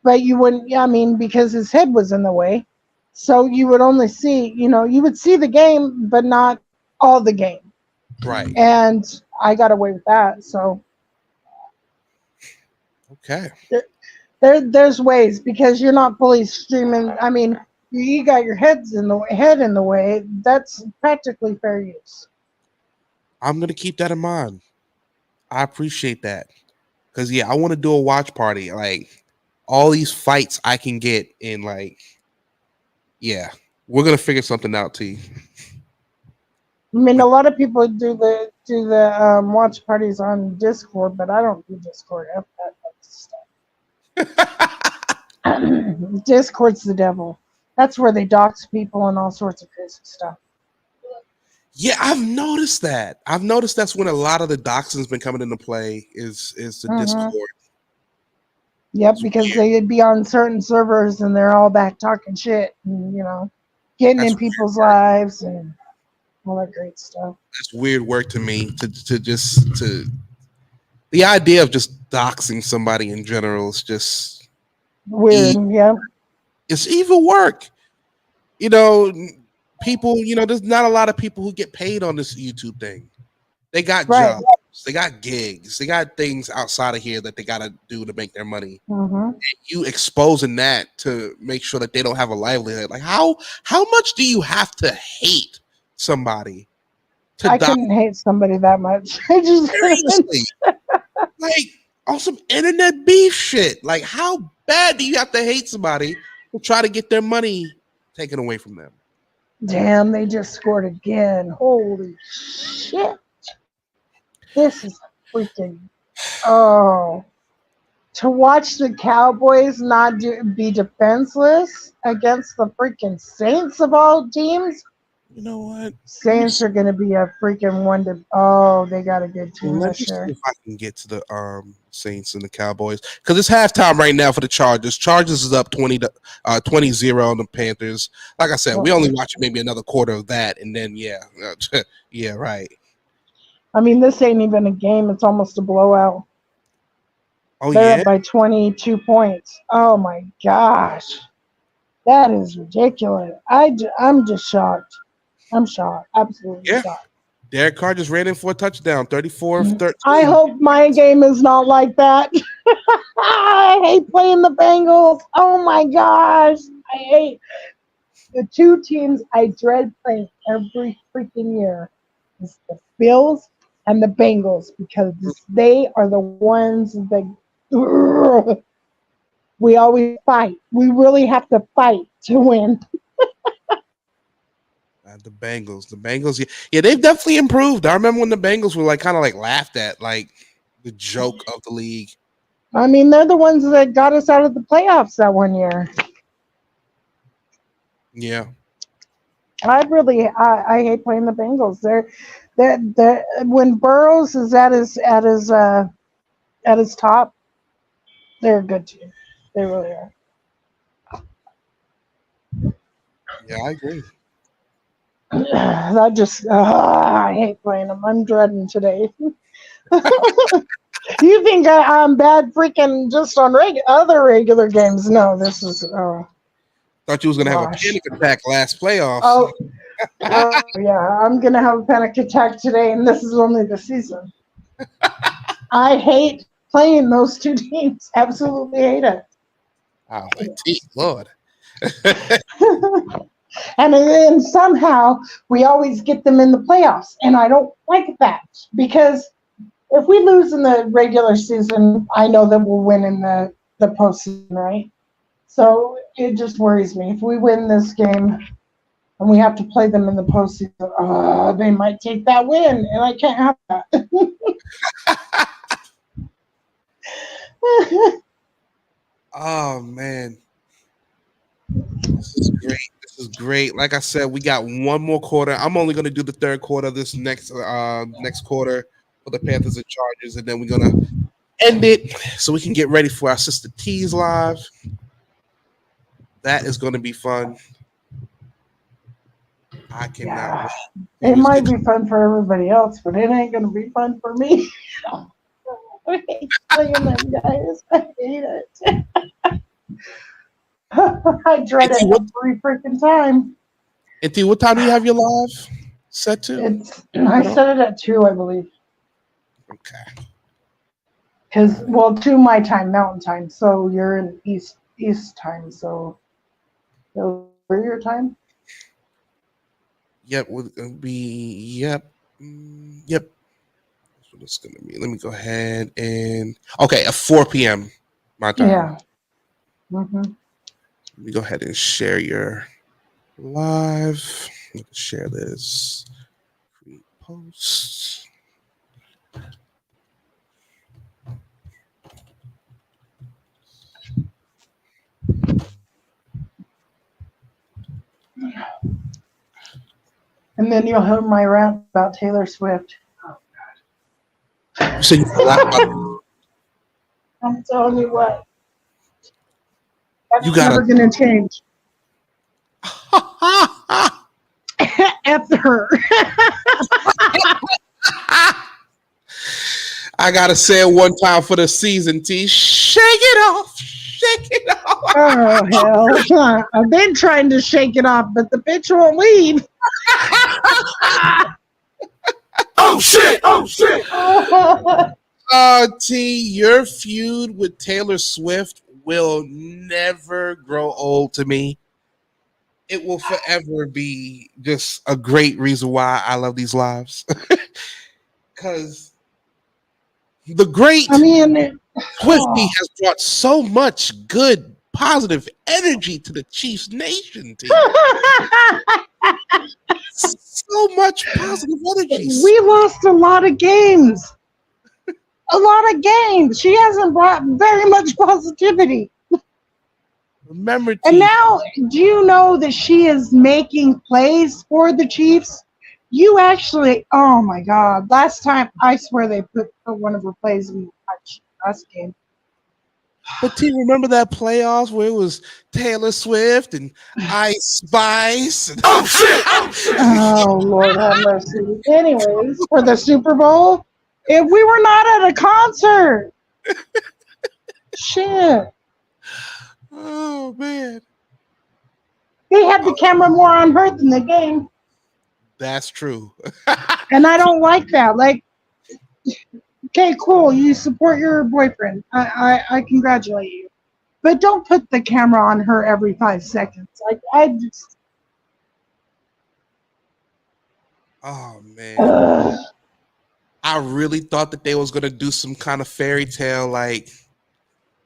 but you wouldn't. Yeah, I mean, because his head was in the way, so you would only see, you would see the game, but not all the game. Right. And I got away with that. So Okay. there's ways because you're not fully streaming. I mean, you got your head in the way. That's practically fair use. I'm gonna keep that in mind. I appreciate that. Cause yeah, I want to do a watch party. Like all these fights I can get in like yeah. We're gonna figure something out, T. I mean, But a lot of people do the watch parties on Discord, but I don't do Discord. F that stuff. Discord's the devil. That's where they dox people and all sorts of crazy stuff. yeah, I've noticed that. I've noticed that's when a lot of the doxing's been coming into play is the Hmm. Discord. Yep, It's because weird. they'd be on certain servers and they're all back talking shit and getting That's in weird people's work. lives and all that great stuff. That's weird work to me to just to the idea of just doxing somebody in general is just Weird, e- yeah. it's evil work. You know, people, there's not a lot of people who get paid on this YouTube thing. They got Right. jobs, they got gigs, they got things outside of here that they gotta do to make their money. Hmm. You exposing that to make sure that they don't have a livelihood. Like how much do you have to hate somebody to I die? couldn't hate somebody that much. I just couldn't. Seriously, like on some internet beef shit. Like how bad do you have to hate somebody to try to get their money taken away from them? Damn, they just scored again. Holy shit. This is freaking. Oh. To watch the Cowboys not be defenseless against the freaking Saints of all teams. You know what? Let me Saints are going to be a freaking one to. Oh, they got a good team Let this me see year. if I can get to the Saints and the Cowboys because it's halftime right now for the Chargers. Chargers is up 20-0 on the Panthers. Like I said, we only watch maybe another quarter of that, and then yeah, yeah, right. I mean, this ain't even a game. It's almost a blowout. Oh They're yeah, up by 22 points. Oh my gosh. That is ridiculous. I'm just shocked. I'm shocked. Absolutely yeah. shocked. Derek Carr just ran in for a touchdown, 34 of I 13. hope my game is not like that. I hate playing the Bengals. Oh my gosh. I hate the two teams I dread playing every freaking year is the Bills and the Bengals because they are the ones that We always fight. We really have to fight to win. The Bengals, yeah, they've definitely improved. I remember when the Bengals were like kind of like laughed at, like the joke of the league. I mean, they're the ones that got us out of the playoffs that one year. Yeah, I hate playing the Bengals. They're when Burrows is at his top, they're a good team. They really are. yeah, I agree. I hate playing them. I'm dreading today. You think I'm bad freaking just on other regular games? No, this is Thought you was gonna have a gosh. panic attack last playoffs. Oh, yeah, I'm gonna have a panic attack today, and this is only the season. I hate playing those two teams. Absolutely hate it. Wow, like, Lord. And then somehow we always get them in the playoffs, and I don't like that because if we lose in the regular season, I know that we'll win in the postseason, right? So it just worries me. If we win this game and we have to play them in the postseason, they might take that win, and I can't have that. Oh man, this is great. This is great. Like I said, we got one more quarter. I'm only gonna do the third quarter this next quarter for the Panthers and Chargers, and then we're gonna end it so we can get ready for our sister T's live. That is gonna be fun. I cannot Yeah, wait. it might be fun for everybody else, but it ain't gonna be fun for me. I hate playing them guys. I hate it. I dread it every freaking time. And T, what time do you have your live set to? I set it at 2, I believe. Okay. Because 2 my time, Mountain Time. So you're in East time. So where your time? Yep, would be yep. That's what it's gonna be. Let me go ahead and at 4 p.m. my time. Yeah. Mm-hmm. Let me go ahead and share your live. Let me share this. Create posts. And then you'll hear my rant about Taylor Swift. Oh God. You said you laugh about I'm telling you what. That's you gotta never gonna change. F her. I gotta say it one time for the season, T. Shake it off. Shake it off. Oh hell. I've been trying to shake it off, but the bitch won't leave. Oh shit! Oh shit! T, your feud with Taylor Swift will never grow old to me. It will forever be just a great reason why I love these lives. Because the great Swifty has brought so much good, positive energy to the Chiefs Nation team. So much positive energy. We lost a lot of games. A lot of games. She hasn't brought very much positivity. Remember, and now, do you know that she is making plays for the Chiefs? You actually, oh my God! Last time, I swear they put one of her plays in the last game. But T, remember that playoffs where it was Taylor Swift and Ice Spice? Oh shit! Oh Lord have mercy. Anyways, for the Super Bowl, if we were not at a concert, shit. Oh man, they had the camera more on her than the game. That's true. And I don't like that. Like, okay, cool. You support your boyfriend. I congratulate you. But don't put the camera on her every 5 seconds. Like, Oh man. I really thought that they was gonna do some kind of fairy tale, like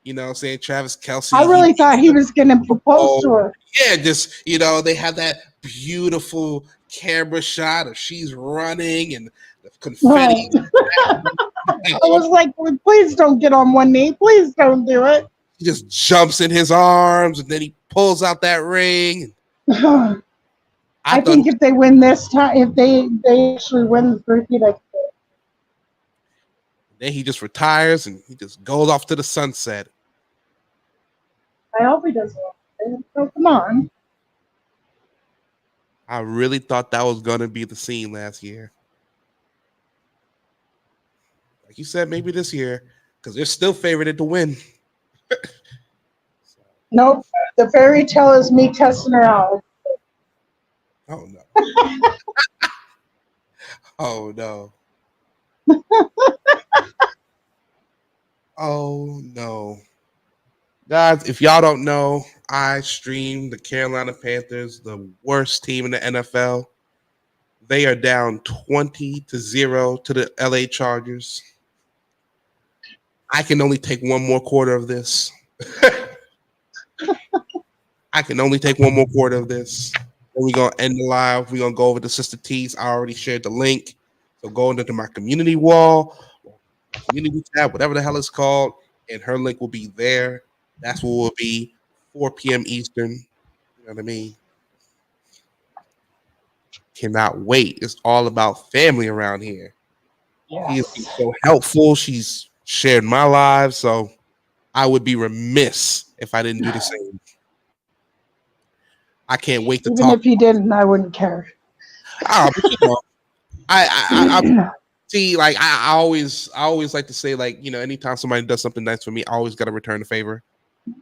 You know what I'm saying? Travis Kelsey. I really thought he was going to propose to her. Yeah, just they have that beautiful camera shot of she's running and the confetti. Right. I was like, please don't get on one knee. Please don't do it. He just jumps in his arms and then he pulls out that ring. I think if they win this time, if they actually win the three-peat, then he just retires and he just goes off to the sunset. I hope he does well. So come on. I really thought that was going to be the scene last year. Like you said, maybe this year, because they're still favored to win. Nope. The fairy tale is me testing her out. Oh, no. Oh, no. Oh, no. Guys, if y'all don't know, I stream the Carolina Panthers, the worst team in the NFL. They are down 20-0 to the LA Chargers. I can only take one more quarter of this. I can only take one more quarter of this. Then we're going to end the live. We're going to go over to Sister T's. I already shared the link. So go into my community wall, my community tab, whatever the hell it's called, and her link will be there. That's what will be 4 p.m. Eastern. You know what I mean? Cannot wait. It's all about family around here. Yes. She has been so helpful. She's shared my life. So I would be remiss if I didn't do the same. I can't wait to Even talk. if you didn't, I wouldn't care. But I see, like I always like to say, like, anytime somebody does something nice for me, I always got to return the favor.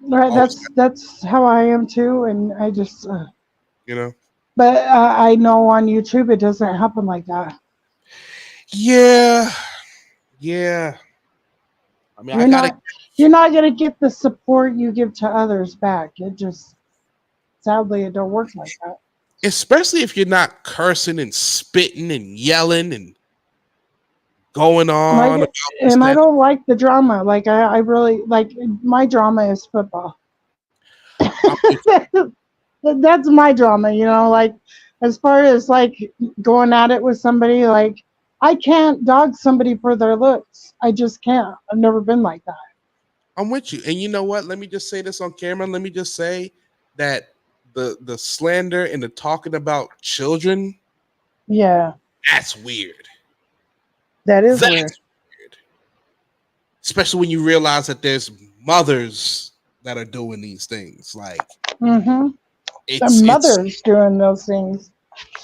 Right, that's how I am too, and I just, But I know on YouTube it doesn't happen like that. Yeah. I mean, you're not gonna get the support you give to others back. It just, sadly, it don't work like that. Especially if you're not cursing and spitting and yelling and going on. And I don't like the drama. Like I really like my drama is football. That's my drama, like as far as like going at it with somebody, like I can't dog somebody for their looks. I just can't. I've never been like that. I'm with you. And you know what? Let me just say this on camera. Let me just say that the slander and the talking about children. Yeah. That's weird. That's weird. Especially when you realize that there's mothers that are doing these things. Like, the mothers doing those things.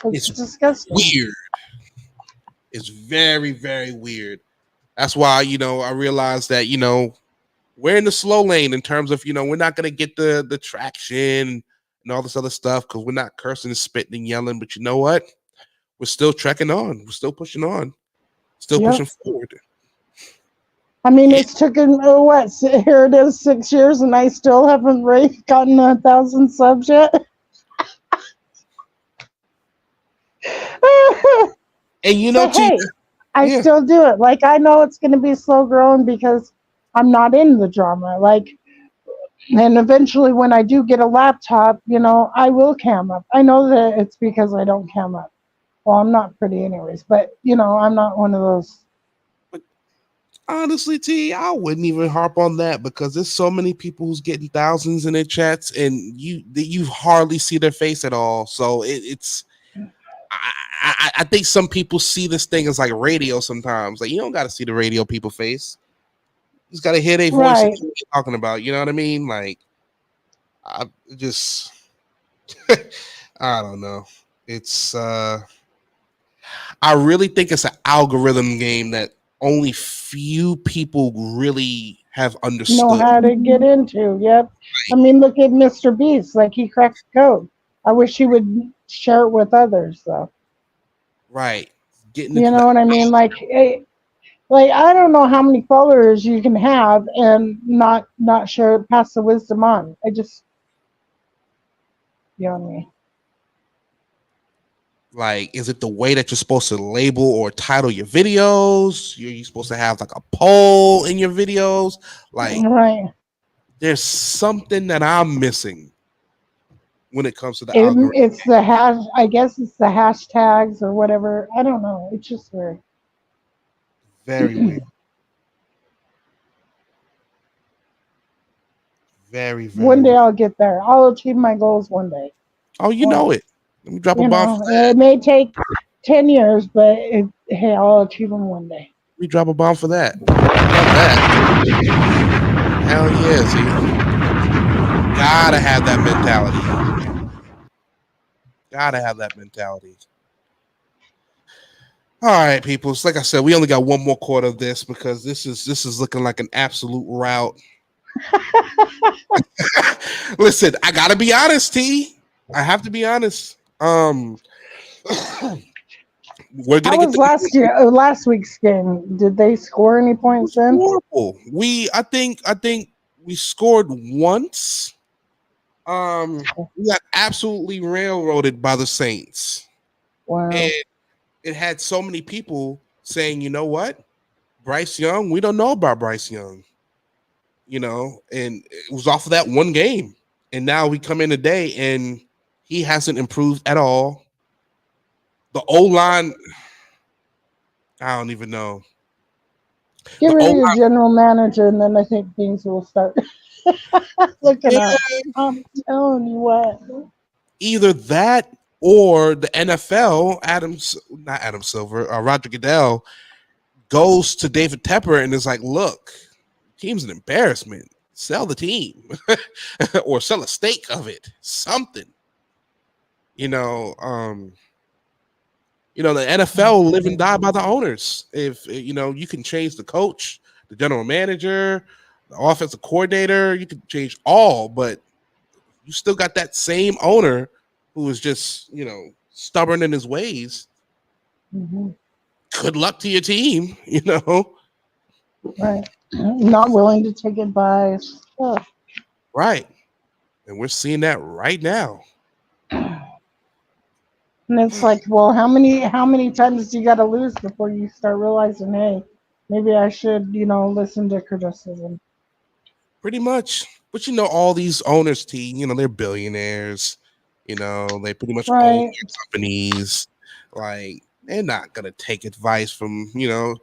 It's disgusting. Weird. It's very, very weird. That's why, I realized that, we're in the slow lane in terms of, we're not going to get the traction and all this other stuff because we're not cursing and spitting and yelling. But you know what? We're still trekking on. We're still pushing on. Still pushing forward. I mean, it's taken, here it is 6 years and I still haven't gotten 1,000 subs yet. And I still do it. Like, I know it's going to be slow growing because I'm not in the drama. Like, and eventually when I do get a laptop, I will cam up. I know that it's because I don't cam up. Well, I'm not pretty anyways, but, I'm not one of those. But honestly, T, I wouldn't even harp on that because there's so many people who's getting thousands in their chats and you hardly see their face at all. So it's... I think some people see this thing as like radio sometimes. Like, you don't got to see the radio people face. You just got to hear their voice and what they're talking about. You know what I mean? Like, I just... I don't know. It's... I really think it's an algorithm game that only few people really have understood. Know how to get into, yep. I mean, look at Mr. Beast. Like, he cracked the code. I wish he would share it with others, though. Right. You know what I mean? Like, I don't know how many followers you can have and not share, pass the wisdom on. I just, you know what I mean? Like, is it the way that you're supposed to label or title your videos? You're supposed to have like a poll in your videos? Like, right. there's something that I'm missing when it comes to the It, algorithm. it's the hash. I guess it's the hashtags or whatever. I don't know. It's just weird. Very weird. Very, very One day weird. I'll get there. I'll achieve my goals one day. Oh, you One, know it. Let me drop a you bomb for know, that. it may take 10 years, but hey, I'll achieve them one day. Let me drop a bomb for that. Love that. Hell yeah, see. Gotta have that mentality. Gotta have that mentality. All right, people. It's like I said, we only got one more quarter of this because this is looking like an absolute rout. Listen, I gotta be honest, T. I have to be honest. We're gonna How get was the last week's game? Did they score any it points was in? horrible. I think we scored once. We got absolutely railroaded by the Saints. And Wow. it had so many people saying, you know what? Bryce Young, we don't know about Bryce Young, and it was off of that one game. And now we come in today and he hasn't improved at all. The O line, I don't even know. Get The rid O of your line, general manager, and then I think things will start looking yeah, up. I'm telling you what. either that or the NFL, not Adam Silver, Roger Goodell goes to David Tepper and is like, look, team's an embarrassment. Sell the team or sell a stake of it. Something. You know, um, the NFL will live and die by the owners. If you can change the coach, the general manager, the offensive coordinator, you can change all, but you still got that same owner who is just, stubborn in his ways. Hmm. Good luck to your team. Right. Not willing to take advice. Oh. Right. And we're seeing that right now. And it's like, well, how many times do you got to lose before you start realizing, hey, maybe I should, listen to criticism. Pretty much. But all these owners, they're billionaires. They pretty much own Right. their companies. Like, they're not gonna take advice from,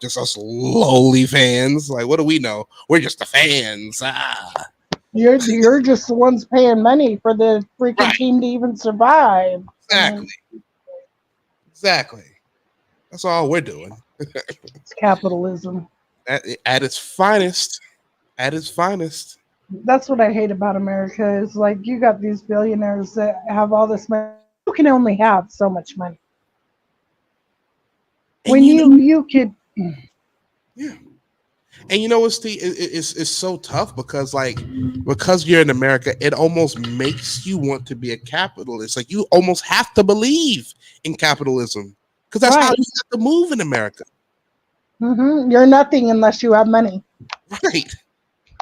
just us lowly fans. Like, what do we know? We're just the fans. Ah. You're just the ones paying money for the freaking Right. team to even survive. I Exactly. mean, Exactly. That's all we're doing. it's capitalism. At its finest. At its finest. That's what I hate about America is like you got these billionaires that have all this money. You can only have so much money. And When you could yeah. And what's it's so tough because you're in America, it almost makes you want to be a capitalist. Like, you almost have to believe in capitalism because that's how right. you have to move in America, You're nothing unless you have money. right?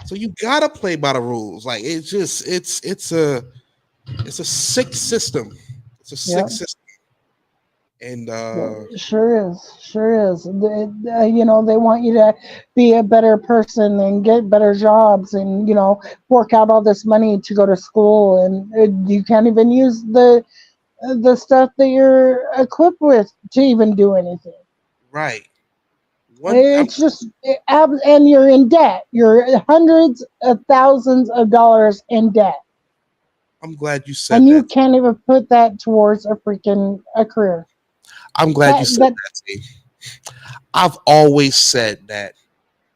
So you gotta play by the rules. Like, it's a sick system. It's a sick Yep. system, and Sure is. Sure is. They want you to be a better person and get better jobs and, fork out all this money to go to school. And you can't even use the stuff that you're equipped with to even do anything. right. One, It's just, and you're in debt. You're hundreds of thousands of dollars in debt. I'm glad you said And you that. can't even put that towards a career. I'm glad you That, said that, that. Steve. I've always said that.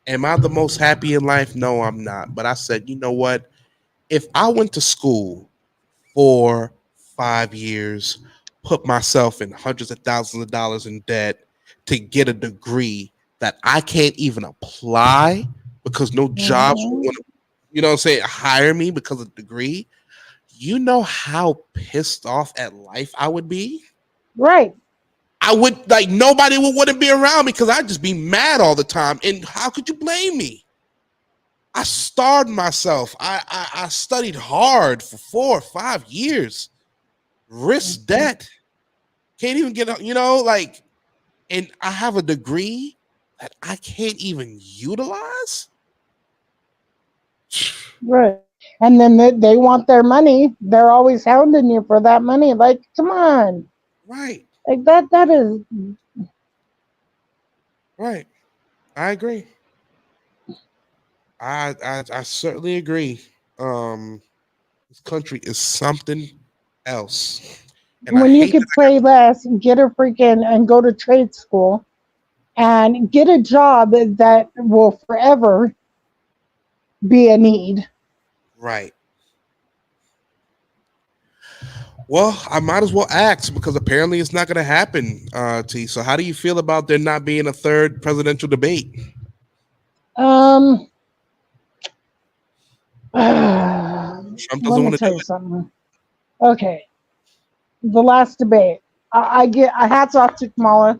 Am I the most happy in life? No, I'm not. But I said, you know what? If I went to school for 5 years, put myself in hundreds of thousands of dollars in debt to get a degree that I can't even apply because no jobs will Mhm. want to, hire me because of the degree. You know how pissed off at life I would be? Right. I would, like, nobody would want to be around me because I'd just be mad all the time. And how could you blame me? I starved myself. I studied hard for 4 or 5 years. Risk Mhm. debt. Can't even get, like, and I have a degree that I can't even utilize. Right. And then they want their money. They're always hounding you for that money. Like, come on. Right. Like that is Right. I agree. I certainly agree. This country is something else, and I when you hate could play less, get a freaking and go to trade school and get a job that will forever be a need. right. Well, I might as well ask because apparently it's not going to happen. T. So, how do you feel about there not being a third presidential debate? Um, Trump let doesn't me want to tell do you it. something. Okay, the last debate, I get a hats off to Kamala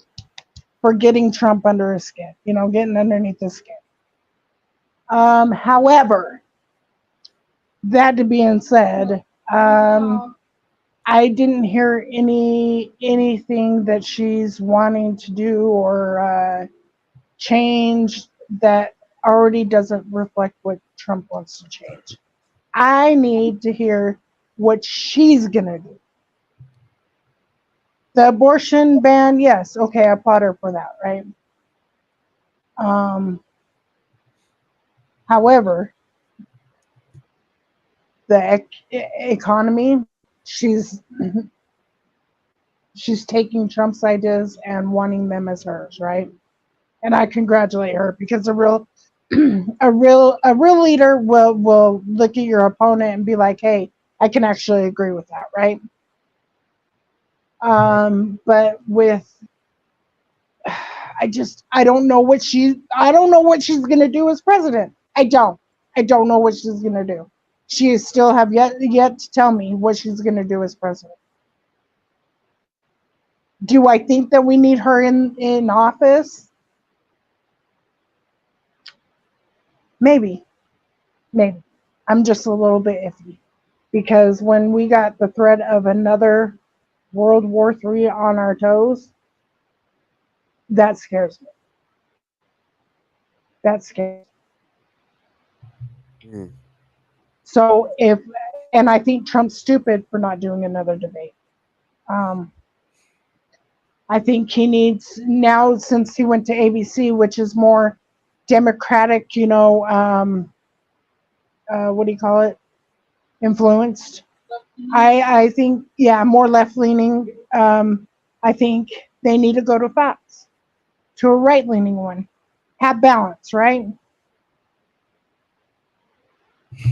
for getting Trump under his skin. You know, getting underneath his skin. However, that to being said, I didn't hear anything that she's wanting to do or change that already doesn't reflect what Trump wants to change. I need to hear what she's gonna do. The abortion ban, yes, okay, I applaud her for that, right? Um, however, the economy, she's she's taking Trump's ideas and wanting them as hers, right? And I congratulate her because a real a real leader will look at your opponent and be like, hey, I can actually agree with that, right? Right. But with I don't know what she's gonna do as president. I don't know what she's gonna do. She still have yet to tell me what she's gonna do as president. Do I think that we need her in office? Maybe, maybe. I'm just a little bit iffy because when we got the threat of another World War III on our toes, that scares me. That scares me. Mm. So if, and I think Trump's stupid for not doing another debate. Um, I think he needs now since he went to ABC, which is more democratic, what do you call it? Influenced. I think, yeah, more left leaning. I think they need to go to Fox, to a right leaning one. Have balance, right?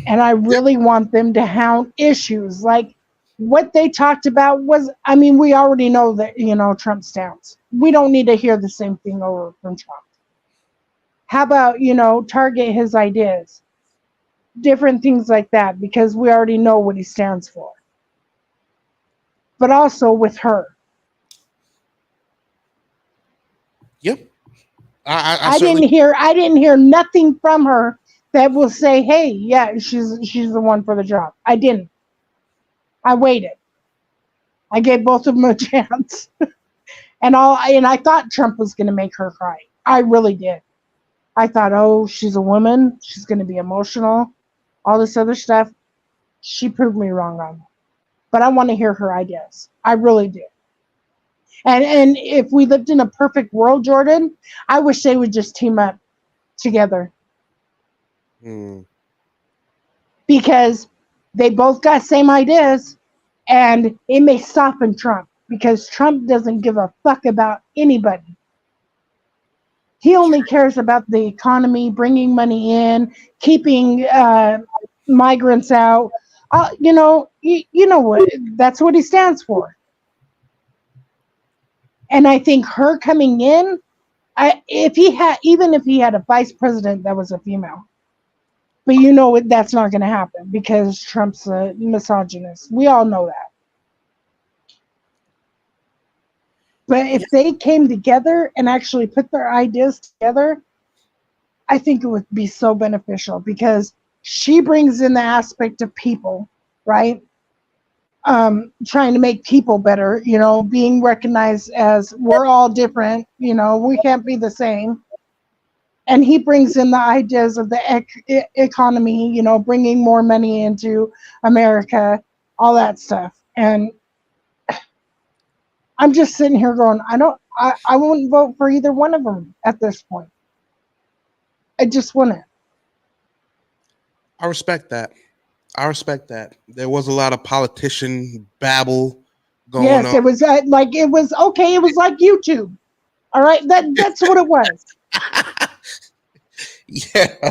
And I Yep. really want them to hound issues like what they talked about was, I mean, we already know that, Trump stance. We don't need to hear the same thing over from Trump. How about, target his ideas? Different things like that, because we already know what he stands for. But also with her. Yep. I I certainly. didn't hear nothing from her that will say, hey, yeah, she's the one for the job. I didn't. I waited. I gave both of them a chance. And I thought Trump was going to make her cry. I really did. I thought, oh, she's a woman. She's going to be emotional. All this other stuff. She proved me wrong on that. But I want to hear her ideas. I really do. And if we lived in a perfect world, Jordan, I wish they would just team up together Mm. because they both got same ideas, and it may soften Trump because Trump doesn't give a fuck about anybody. He only cares about the economy, bringing money in, keeping migrants out. You know what? That's what he stands for. And I think her coming in, even if he had a vice president that was a female, but that's not going to happen because Trump's a misogynist. We all know that. But Yeah. if they came together and actually put their ideas together, I think it would be so beneficial because she brings in the aspect of people, right? Trying to make people better, being recognized as we're all different, we can't be the same. and he brings in the ideas of the economy, bringing more money into America, all that stuff. And I'm just sitting here going, I wouldn't vote for either one of them at this point. I just wouldn't. I respect that. I respect that. There was a lot of politician babble going Yes, on. it was like it was okay. It was like YouTube. All right, that's what it was. Yeah,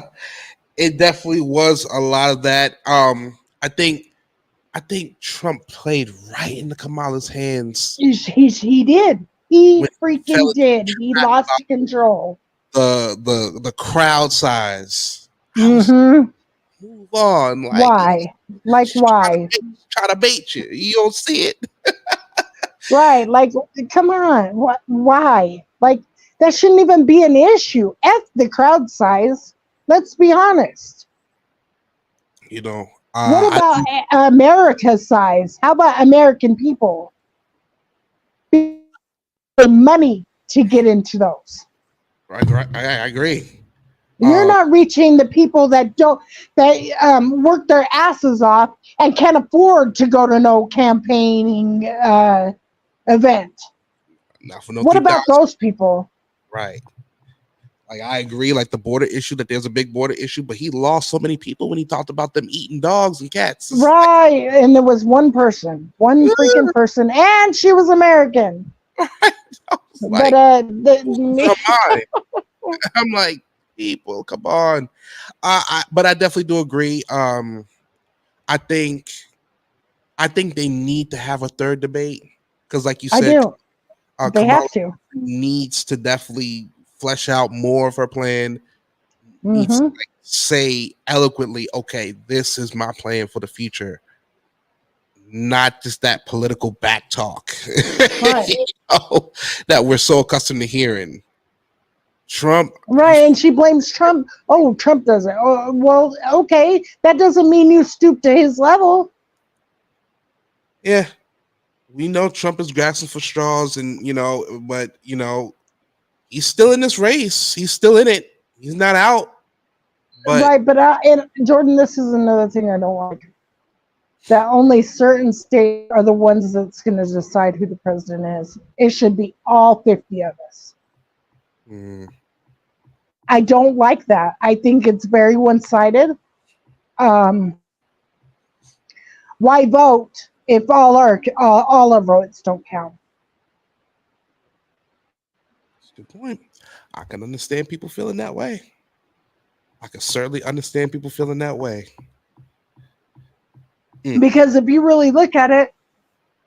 it definitely was a lot of that. I think Trump played right into Kamala's hands He did. He when he fell freaking did. He lost control. the crowd size. I was Mm-hmm. move on, like Why? Like why? try to bait you. You don't see it. Right? Like, come on. What? Why? Like that shouldn't even be an issue. F the crowd size. Let's be honest. You know, What I about do. America's size? How about American people? Money to get into those. I agree. You're not reaching the people that work their asses off and can't afford to go to no campaigning event. Not for no What about 3,000. those people? Right. Like I agree, like the border issue, that there's a big border issue, but he lost so many people when he talked about them eating dogs and cats. It's Right, and there was one freaking person, and she was American. like, I was But like, come on. I'm like, people, come on. But I definitely do agree. I think I think they need to have a third debate because, like you I said, do. They Kamala have to. needs to definitely flesh out more of her plan. Needs to Hmm. like, say eloquently, okay, this is my plan for the future, not just that political back talk Right. you know, that we're so accustomed to hearing. Trump, Right, and she blames Trump. Oh, Trump does it. Oh, well, okay. That doesn't mean you stoop to his level. yeah, we know Trump is grasping for straws, and but he's still in this race. He's still in it. He's not out. But Right, but and Jordan, this is another thing I don't like. That only certain states are the ones that's going to decide who the president is. It should be all 50 of us. mm, I don't like that. I think it's very one-sided. Um, why vote if all our votes don't count? that's a good point. I can understand people feeling that way. I can certainly understand people feeling that way. Mm, Because if you really look at it,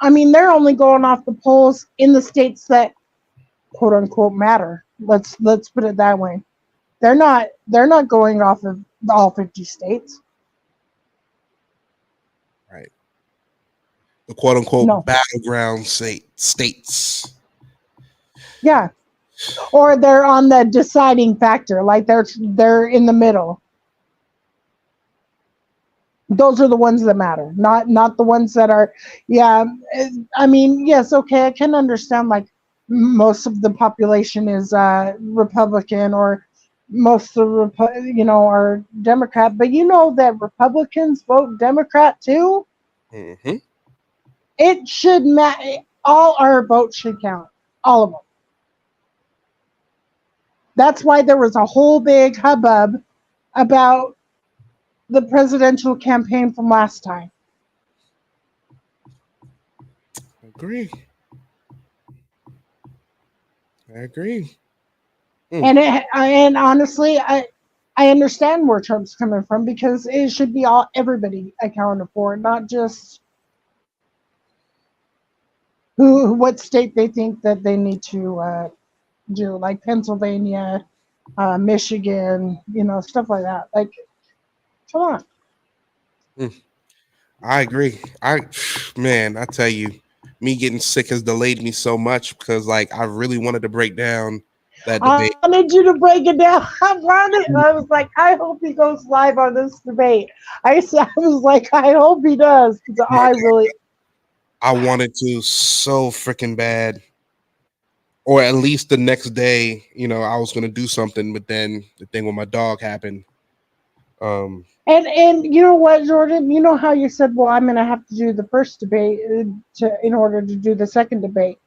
I mean, they're only going off the polls in the states that quote unquote matter. Let's put it that way. They're not going off of all 50 states. right. The quote unquote No. battleground states. Yeah. Or they're on the deciding factor, like they're in the middle. Those are the ones that matter, not the ones that are. Yeah, I mean, yes, okay, I can understand like most of the population is Republican, or most of the are Democrat, but you know that Republicans vote Democrat too. Mm-hmm. It should matter. All our votes should count, all of them. That's why there was a whole big hubbub about the presidential campaign from last time. Agree. I agree. And honestly, I understand where Trump's coming from, because it should be everybody accounted for, not just what state they think that they need to do, like Pennsylvania, Michigan, stuff like that. Like, come on. Mm, I agree. Man, I tell you, me getting sick has delayed me so much because like I really wanted to break down that I debate. wanted you to break it down. I was like, I hope he goes live on this debate. I was like, I hope he does, because I really. I wanted to so freaking bad. or at least the next day, I was gonna do something, but then the thing with my dog happened. Um, And you know what, Jordan? You know how you said, "Well, I'm going to have to do the first debate in order to do the second debate."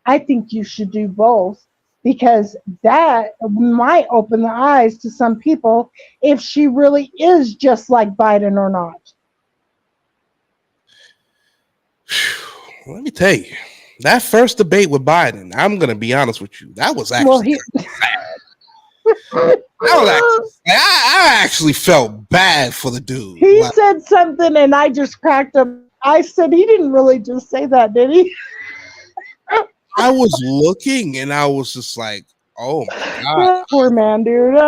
I think you should do both because that might open the eyes to some people if she really is just like Biden or not. let me tell you, that first debate with Biden, I'm gonna be honest with you, that was Well, actually he that was actually I actually felt bad for the dude. he Like, said something, and I just cracked up. I said he didn't really just say that, did he? I was looking and I was just like, oh my god. Poor man, dude.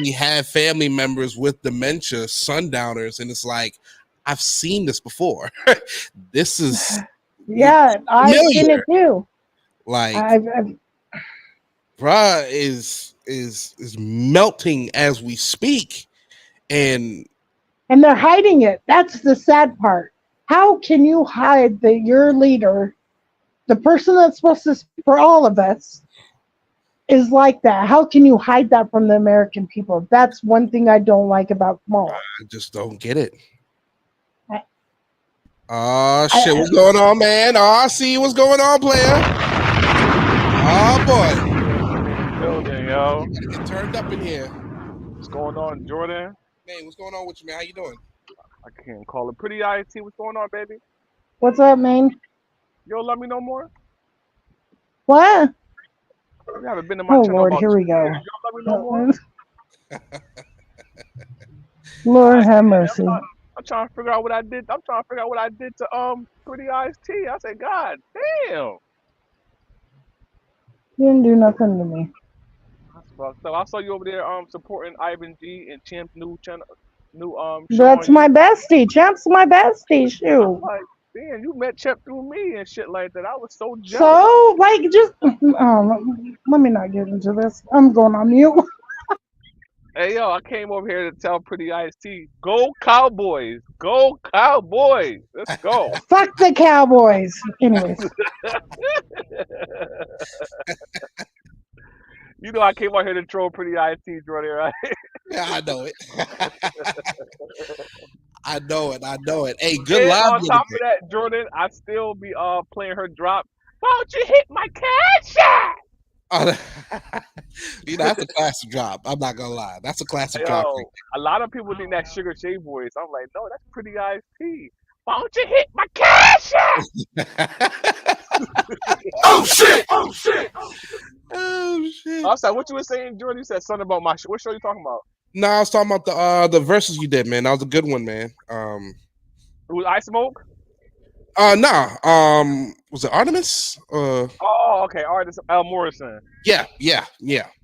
We had family members with dementia, sundowners, and it's like, I've seen this before. This is Yeah, I've seen it familiar. too. Like, I've bruh is melting as we speak. And and they're hiding it. That's the sad part. How can you hide that your leader, the person that's supposed to speak for all of us, is like that? How can you hide that from the American people? That's one thing I don't like about Kamala. I just don't get it. I- Oh shit, what's going on, man? Oh, I see what's going on, player. Oh boy. Building, yo. You gotta get turned up in here. What's going on, Jordan? Hey, what's going on with you, man? How you doing? I can't call it. Pretty IT. What's going on, baby? What's up, man? You don't love me no more? What? You haven't been to my Oh channel Lord, about here 2 we go. years. You don't love me no more? Lord have Man, mercy. I'm trying to figure out what I did. I'm trying to figure out what I did to Pretty IT. I said, God damn. You didn't do nothing to me. That's fucked up. I saw you over there supporting Ivan G and Champ's new channel, new show That's on my YouTube. bestie. Champ's my bestie. I'm Shoot. like, damn, you met Champ through me and shit like that. I was so jealous. So, like, just let me not get into this. I'm going on mute. Hey yo, I came over here to tell Pretty Ice T, go Cowboys, go Cowboys, let's go. Fuck the Cowboys. Anyways, You know I came out here to troll Pretty Ice T, Jordan, right? Yeah, I know it. I know it. I know it. Hey, good And live on the top other of that, Jordan, I still be playing her drop. Why don't you hit my cash shot? day. That's a classic drop. I'm not gonna lie. That's a classic drop. Yo, a lot of people think that's Sugar Shea voice. I'm like, no, that's Pretty Ice T. Why don't you hit my cash shot? Oh shit! Oh shit! Oh shit. I'm sorry, what you were saying, Jordan? You said something about my show. What show you talking about? No, I was talking about the verses you did, man. That was a good one, man. It was I Smoke? Nah. Was it Artemis? Oh, okay. Artist L. Morrison. Yeah.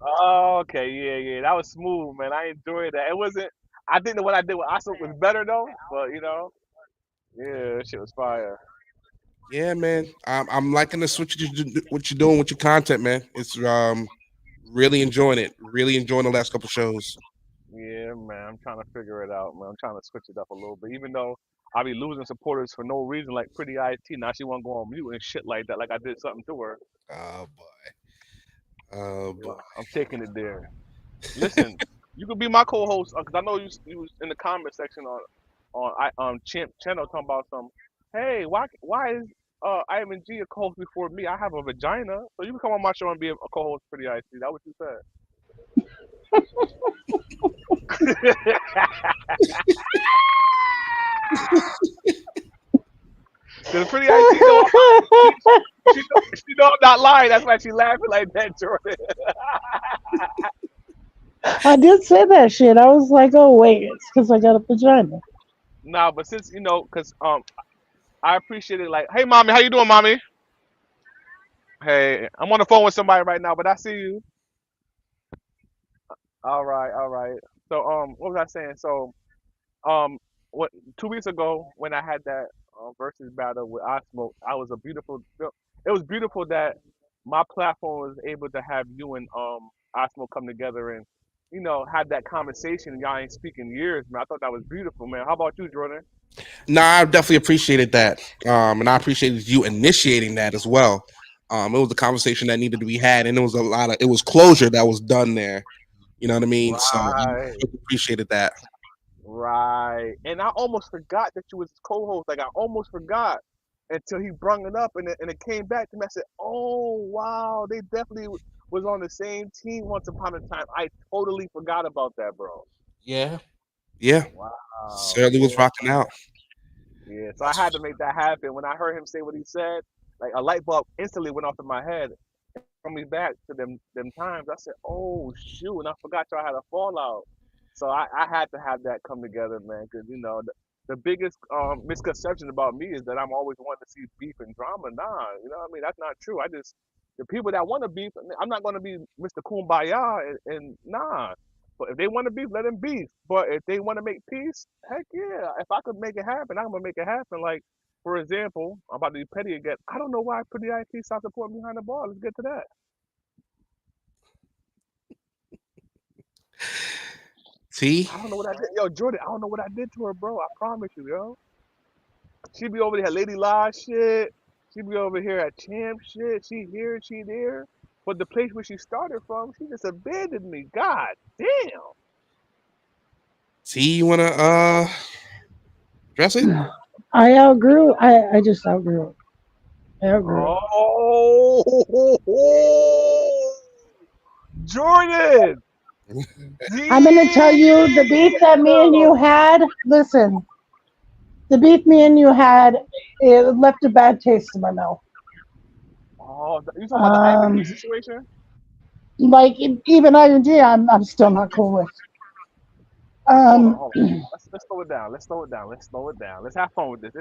Oh, okay. Yeah. That was smooth, man. I enjoyed that. It wasn't. I think that what I did with Asa was better though, but yeah, that shit was fire. Yeah, man. I'm liking this. What you're doing with your content, man. It's really enjoying it. Really enjoying the last couple shows. Yeah, man. I'm trying to figure it out, man. I'm trying to switch it up a little bit, even though I be losing supporters for no reason, like Pretty IT. Now she want to go on mute and shit like that, like I did something to her. Oh boy. Oh Yeah, boy. I'm taking it there. Listen, you could be my co-host because I know you was in the comment section on Champ channel talking about some. Hey, why is Ivan G a co-host before me? I have a vagina, so you can come on my show and be a co-host for the IC. That what you said. Cause Pretty IC she know I'm not lying. That's why she laughing like that, Jordan. I did say that shit. I was like, oh wait, it's because I got a vagina. Nah, but since cause I appreciate it. Like, hey, mommy, how you doing, mommy? Hey, I'm on the phone with somebody right now, but I see you. All right, all right. So, what was I saying? So, um, what 2 weeks ago when I had that versus battle with Osmo, I was a beautiful. It was beautiful that my platform was able to have you and Osmo come together and have that conversation. Y'all ain't speaking years, man. I thought that was beautiful, man. How about you, Jordan? No, I definitely appreciated that. And I appreciated you initiating that as well. It was a conversation that needed to be had, and it was closure that was done there. You know what I mean? So I Right, appreciated that. right. And I almost forgot that you was co-host. Like I almost forgot until he brung it up, and it came back to me. I said, "Oh wow, they definitely was on the same team once upon a time." I totally forgot about that, bro. Yeah, yeah. Wow, Certainly was yeah. rocking out. Yeah, so I had to make that happen. When I heard him say what he said, like a light bulb instantly went off in my head. Brought me back to them times. I said, "Oh shoot!" And I forgot y'all had a fallout. So I had to have that come together, man. Because the biggest misconception about me is that I'm always wanting to see beef and drama. Nah, you know what I mean? That's not true. I just the people that want to beef, I'm not going to be Mr. Kumbaya and nah. But if they want to beef, let them beef. But if they want to make peace, heck yeah. If I could make it happen, I'm gonna make it happen. Like for example, I'm about to be petty again. I don't know why Pretty IT stopped supporting behind the ball. Let's get to that. See, I don't know what I did. Yo, Jordan, I don't know what I did to her, bro. I promise you, yo. She be over there, Lady La shit. She be over here at Champ shit. She here, she there. But the place where she started from, she just abandoned me. God damn. see, you wanna address it? I outgrew. I just outgrew it. I outgrew it. Oh, Jordan. I'm gonna tell you the beef that me and you Damn. had. Listen, the beef me and you had, it left a bad taste in my mouth. Oh, you talking about the Ivan G Um, situation? like even ING, I'm still not cool with. Um, Hold on. Let's slow it down. Let's slow it down. Let's slow it down. Let's have fun with this.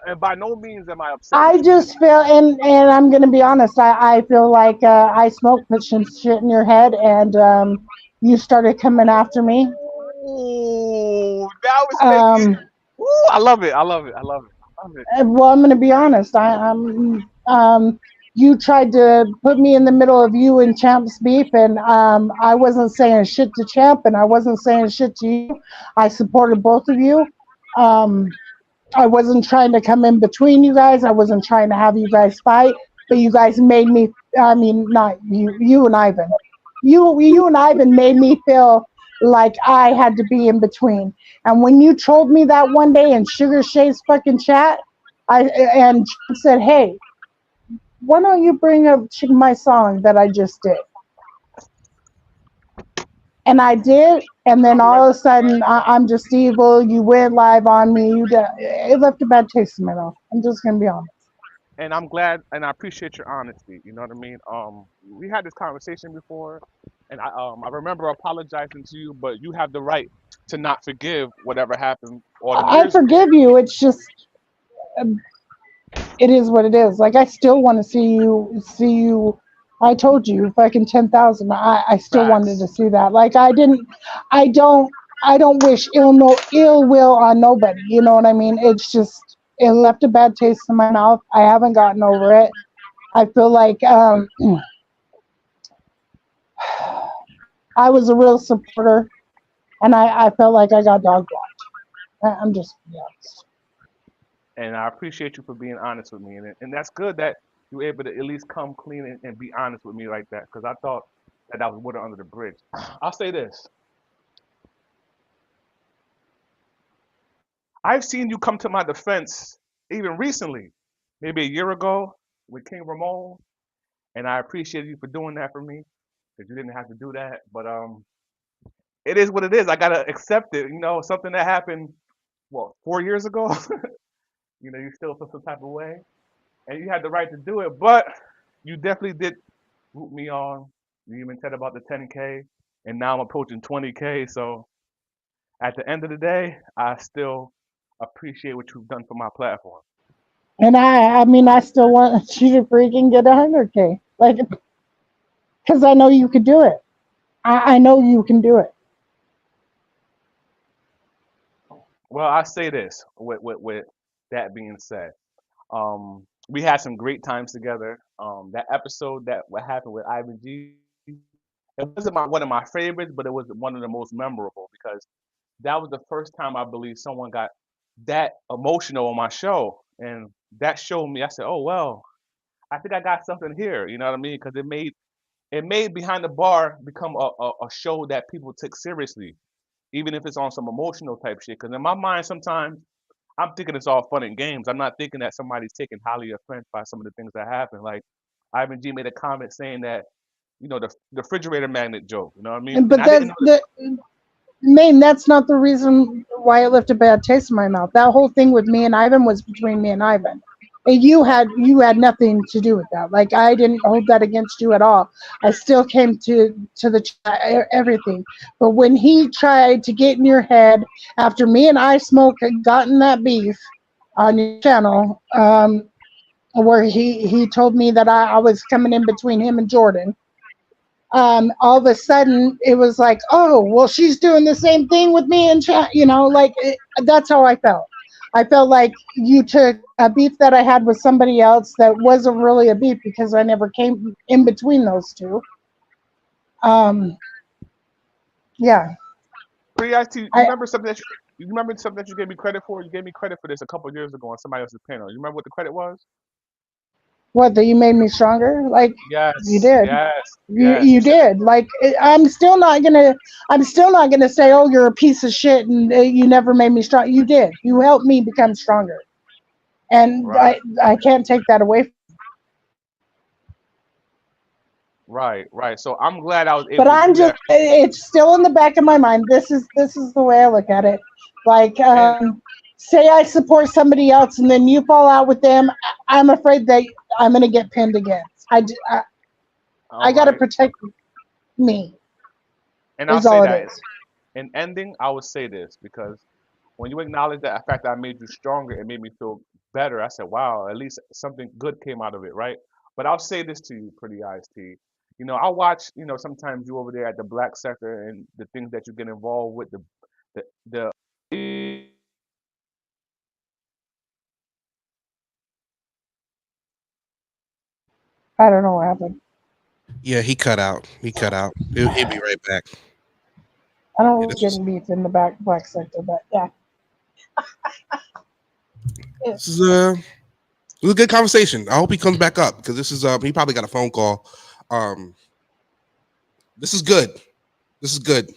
And by no means am I upset with I you. just feel, and I'm gonna be honest. I feel like I smoked put some shit in your head, and you started coming after me. Oh, now it's making. Um, Ooh, I love it. I love it. I love it. I love it. well, I'm gonna be honest. You tried to put me in the middle of you and Champ's beef, and I wasn't saying shit to Champ, and I wasn't saying shit to you. I supported both of you. Um, I wasn't trying to come in between you guys. I wasn't trying to have you guys fight, but you guys made me. I mean, not you. You and Ivan. You and Ivan made me feel like I had to be in between. And when you trolled me that one day in Sugar Shay's fucking chat, I and Champ said, "Hey, why don't you bring up my song that I just did?" And I did, and then I'll be right all of a back. sudden, I'm just evil. You went live on me. It left a bad taste in my mouth. I'm just gonna be honest. And I'm glad, and I appreciate your honesty. You know what I mean? We had this conversation before, and I remember apologizing to you, but you have the right to not forgive whatever happened all them I years ago. forgive you. It's just um, it is what it is. Like I still want to see you. I told you fucking 10,000. I still wanted Facts. to see that. Like I don't I don't wish ill will on nobody. You know what I mean? It's just it left a bad taste in my mouth. I haven't gotten over it. I feel like I was a real supporter, and I felt like I got dog blocked. I'm just gonna be honest. And I appreciate you for being honest with me, and that's good that you were able to at least come clean and be honest with me like that, because I thought that was water under the bridge. I'll say this: I've seen you come to my defense even recently, maybe a year ago with King Ramon, and I appreciate you for doing that for me because you didn't have to do that. But it is what it is. I gotta accept it. You know, something that happened 4 years ago. You still feel some type of way, and you had the right to do it, but you definitely did root me on. You even said about the 10K, and now I'm approaching 20K. So at the end of the day, I still appreciate what you've done for my platform. And I mean, I still want you to freaking get 100K, like, because I know you could do it. I know you can do it. Well, I say this with that being said. We had some great times together. That episode that what happened with Ivan G, it wasn't one of my favorites, but it was one of the most memorable because that was the first time I believe someone got that emotional on my show, and that showed me. I said, "Oh well, I think I got something here. You know what I mean? Because it made Behind the Bar become a show that people took seriously, even if it's on some emotional type shit. Because in my mind, sometimes I'm thinking it's all fun and games. I'm not thinking that somebody's taking highly offense by some of the things that happen. Like Ivan G made a comment saying that, the refrigerator magnet joke. You know what I mean? And But I didn't that's know that. the Maine, that's not the reason why it left a bad taste in my mouth. That whole thing with me and Ivan was between me and Ivan. And you had nothing to do with that. Like I didn't hold that against you at all. I still came to the everything. But when he tried to get in your head after me and I smoke had gotten that beef on your channel, where he told me that I was coming in between him and Jordan, all of a sudden it was like, oh, well, she's doing the same thing with me and chat, like that's how I felt. I felt like you took a beef that I had with somebody else that wasn't really a beef because I never came in between those two. Um, yeah, Pretty IT, you I remember something that you remember something that you gave me credit for? You gave me credit for this a couple of years ago on somebody else's panel. You remember what the credit was? what that you made me stronger, like you Yes, did. yes, You yes. you You said did. Like I'm still not gonna say, oh, you're a piece of shit and you never made me strong. You did. You helped me become stronger, and right, I can't take that away. right, right. So I'm glad I was But able to I'm do just, that. it's still in the back of my mind. This is the way I look at it. Like, And say I support somebody else and then you fall out with them. I'm afraid that I'm gonna get pinned against. all I gotta right, protect me. and I'll Is say all it that is. in ending, I would say this because when you acknowledge that fact that I made you stronger, it made me feel better. I said, wow, at least something good came out of it, right? But I'll say this to you, Pretty Ice T. I watch, sometimes you over there at the black sector and the things that you get involved with, the I don't know what happened. Yeah, he cut out. He cut out. He'll be right back. I don't Yeah, really get in beef in the back black sector, but yeah. Yeah. this is it was a good conversation. I hope he comes back up because this is he probably got a phone call. Um, this is good. This is good.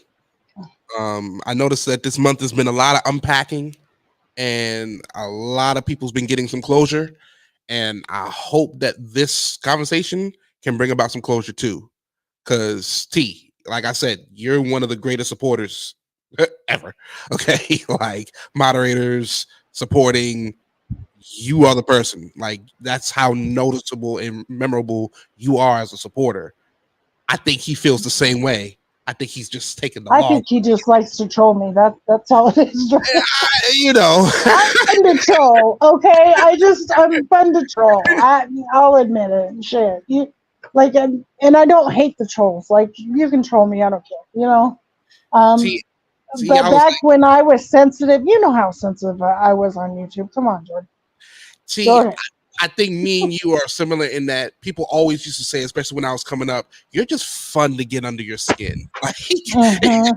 I noticed that this month has been a lot of unpacking and a lot of people's been getting some closure. And I hope that this conversation can bring about some closure too. Cause T, like I said, you're one of the greatest supporters ever. Okay. Like moderators supporting, you are the person. Like that's how noticeable and memorable you are as a supporter. I think he feels the same way. I think he's just taking the I long, think he just likes to troll me. That's all it is. you know. I'm fun to troll, okay? I'm fun to troll. I'll admit it. Shit, you like, and I don't hate the trolls. Like you can troll me, I don't care. Um, See, see, but I was back like, when I was sensitive, you know how sensitive I was on YouTube. Come on, Jordan. see, Go ahead. I think me and you are similar in that people always used to say, especially when I was coming up, you're just fun to get under your skin. Like Mm-hmm.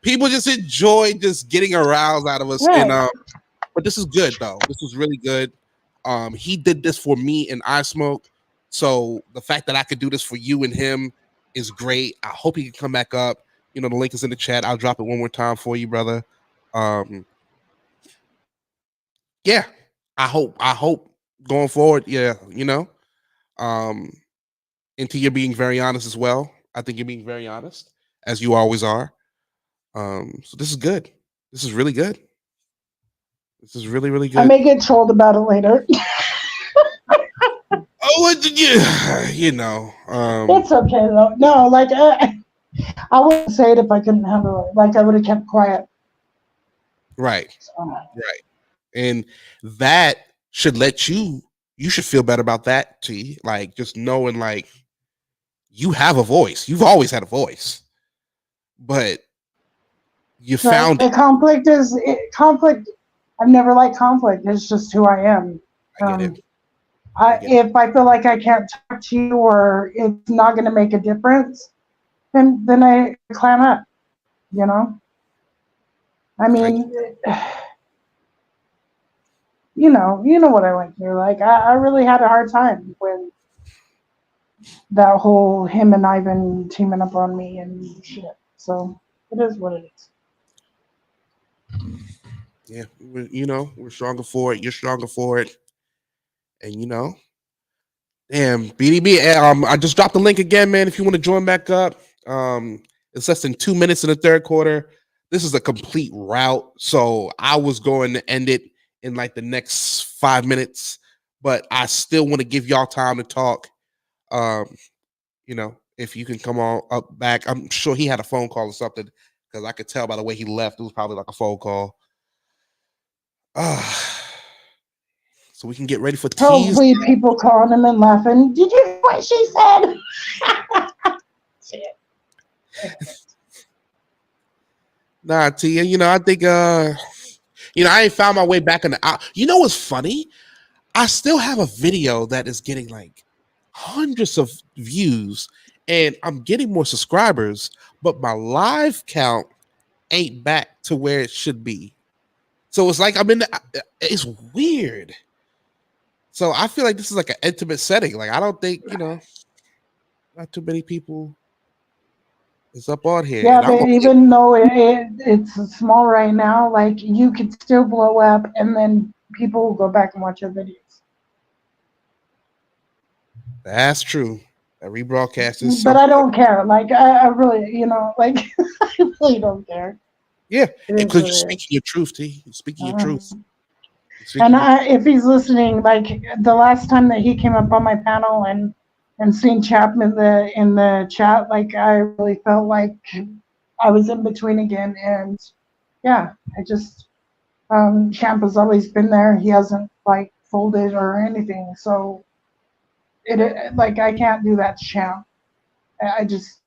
people just enjoy just getting aroused out of us. And Right. but this is good though. This was really good. He did this for me and I smoke. So the fact that I could do this for you and him is great. I hope he can come back up. The link is in the chat. I'll drop it one more time for you, brother. Um, yeah, I hope going forward, yeah, um, into you're being very honest as well. I think you're being very honest, as you always are. So this is good. This is really good. This is really, really I good. may get trolled about it later. Oh, yeah, It's okay though. No, like I wouldn't say it if I couldn't handle it. Like I would have kept quiet. right, So, right, and that should let you should feel better about that, T. Like just knowing, like you have a voice. You've always had a voice, but you right. found it. Conflict. I've never liked conflict. It's just who I am. I get it. Um, I get it. if I feel like I can't talk to you or it's not going to make a difference, then I clam up. You know. I I get mean, you know what I went through. Like I really had a hard time when that whole him and Ivan teaming up on me and shit. So it is what it is. Yeah, we're stronger for it. You're stronger for it, and damn, BDB. I just dropped the link again, man. If you want to join back up, it's less than 2 minutes in the third quarter. This is a complete route, so I was going to end it in like the next 5 minutes, but I still want to give y'all time to talk. Um, if you can come on up back, I'm sure he had a phone call or something because I could tell by the way he left. It was probably like a phone call. So we can get ready for teas. Hopefully, people calling him and laughing. Did you hear what she said? Nah, Tia. I think I ain't found my way back in the out. You know what's funny? I still have a video that is getting like hundreds of views and I'm getting more subscribers, but my live count ain't back to where it should be. So it's like it's weird. So I feel like this is like an intimate setting. Like I don't think, not too many people is up on here. Yeah, And I'm but even though it's small right now, like you could still blow up, and then people will go back and watch your videos. That's true. A rebroadcast is But I something. don't care. Like I really, like I really don't care. Yeah, It is because what you're it speaking is. your truth, T. You're speaking your Uh, truth. You're and speaking your truth. if he's listening, like the last time that he came up on my panel and seen Chapman in the chat, like I really felt like I was in between again, and yeah, I just Champ has always been there. He hasn't like folded or anything, so like I can't do that to Champ. I just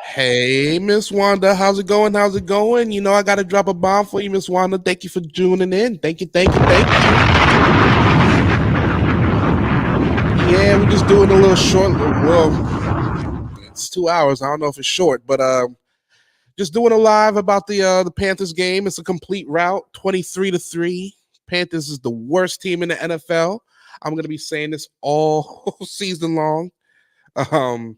Hey, Miss Wanda, how's it going? How's it going? I got to drop a bomb for you, Miss Wanda. Thank you for tuning in. Thank you, thank you, thank you. Yeah, we're just doing a little short. Well, it's 2 hours. I don't know if it's short, but just doing a live about the Panthers game. It's a complete route, 23-3. Panthers is the worst team in the NFL. I'm gonna be saying this all season long. Um,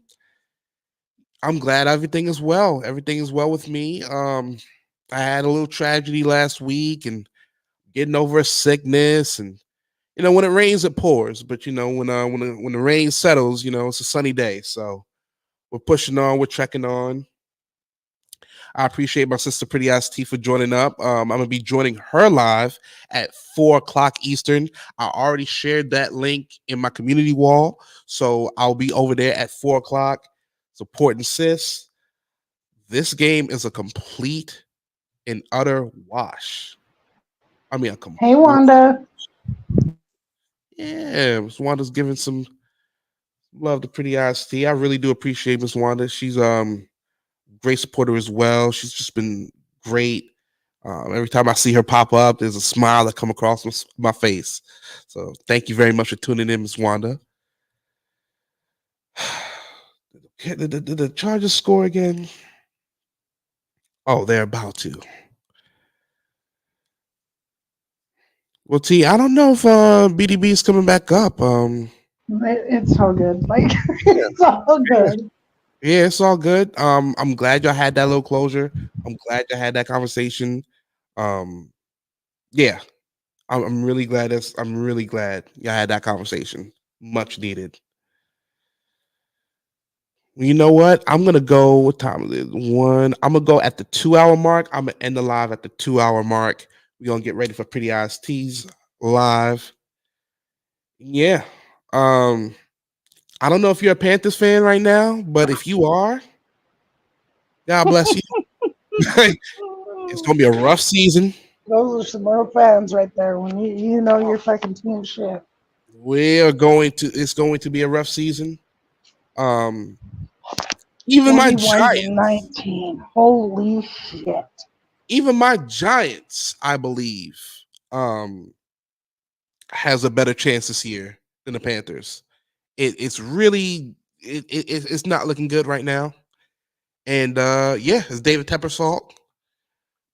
I'm glad everything is well. Everything is well with me. I had a little tragedy last week and getting over a sickness, and when it rains, it pours. But when the rain settles, it's a sunny day. So we're pushing on. We're trekking on. I appreciate my sister Pretty Ass T for joining up. I'm gonna be joining her live at 4 o'clock Eastern. I already shared that link in my community wall, so I'll be over there at 4 o'clock supporting sis. This game is a complete and utter wash. I mean, a hey complete. Wanda, Yeah, Miss Wanda's giving some love to Pretty Eyes T. I really do appreciate Miss Wanda. She's great supporter as well. She's just been great. Every time I see her pop up, there's a smile that come across my face. So thank you very much for tuning in, Miss Wanda. Did the Chargers score again? Oh, they're about to. Well, T, I don't know if BDB is coming back up. it's all good. Like Yeah, it's all good. yeah, it's all good. I'm glad y'all had that little closure. I'm glad y'all had that conversation. Um, yeah, I'm really glad. I'm really glad y'all had that conversation. Much needed. You know what? I'm gonna go. What time is it? One. I'm gonna go at the 2 hour mark. I'm gonna end the live at the 2 hour mark. We're gonna get ready for Pretty Eyes T's live. Yeah. Um. I don't know if you're a Panthers fan right now, but if you are, God bless you. It's gonna be a rough season. Those are some real fans right there. When you know your fucking team shit. It's going to be a rough season. Um. Even my 41-19. Holy shit. Giants, I believe, um, has a better chance this year than the Panthers. It's really it's not looking good right now. And yeah, it's David Teppersault.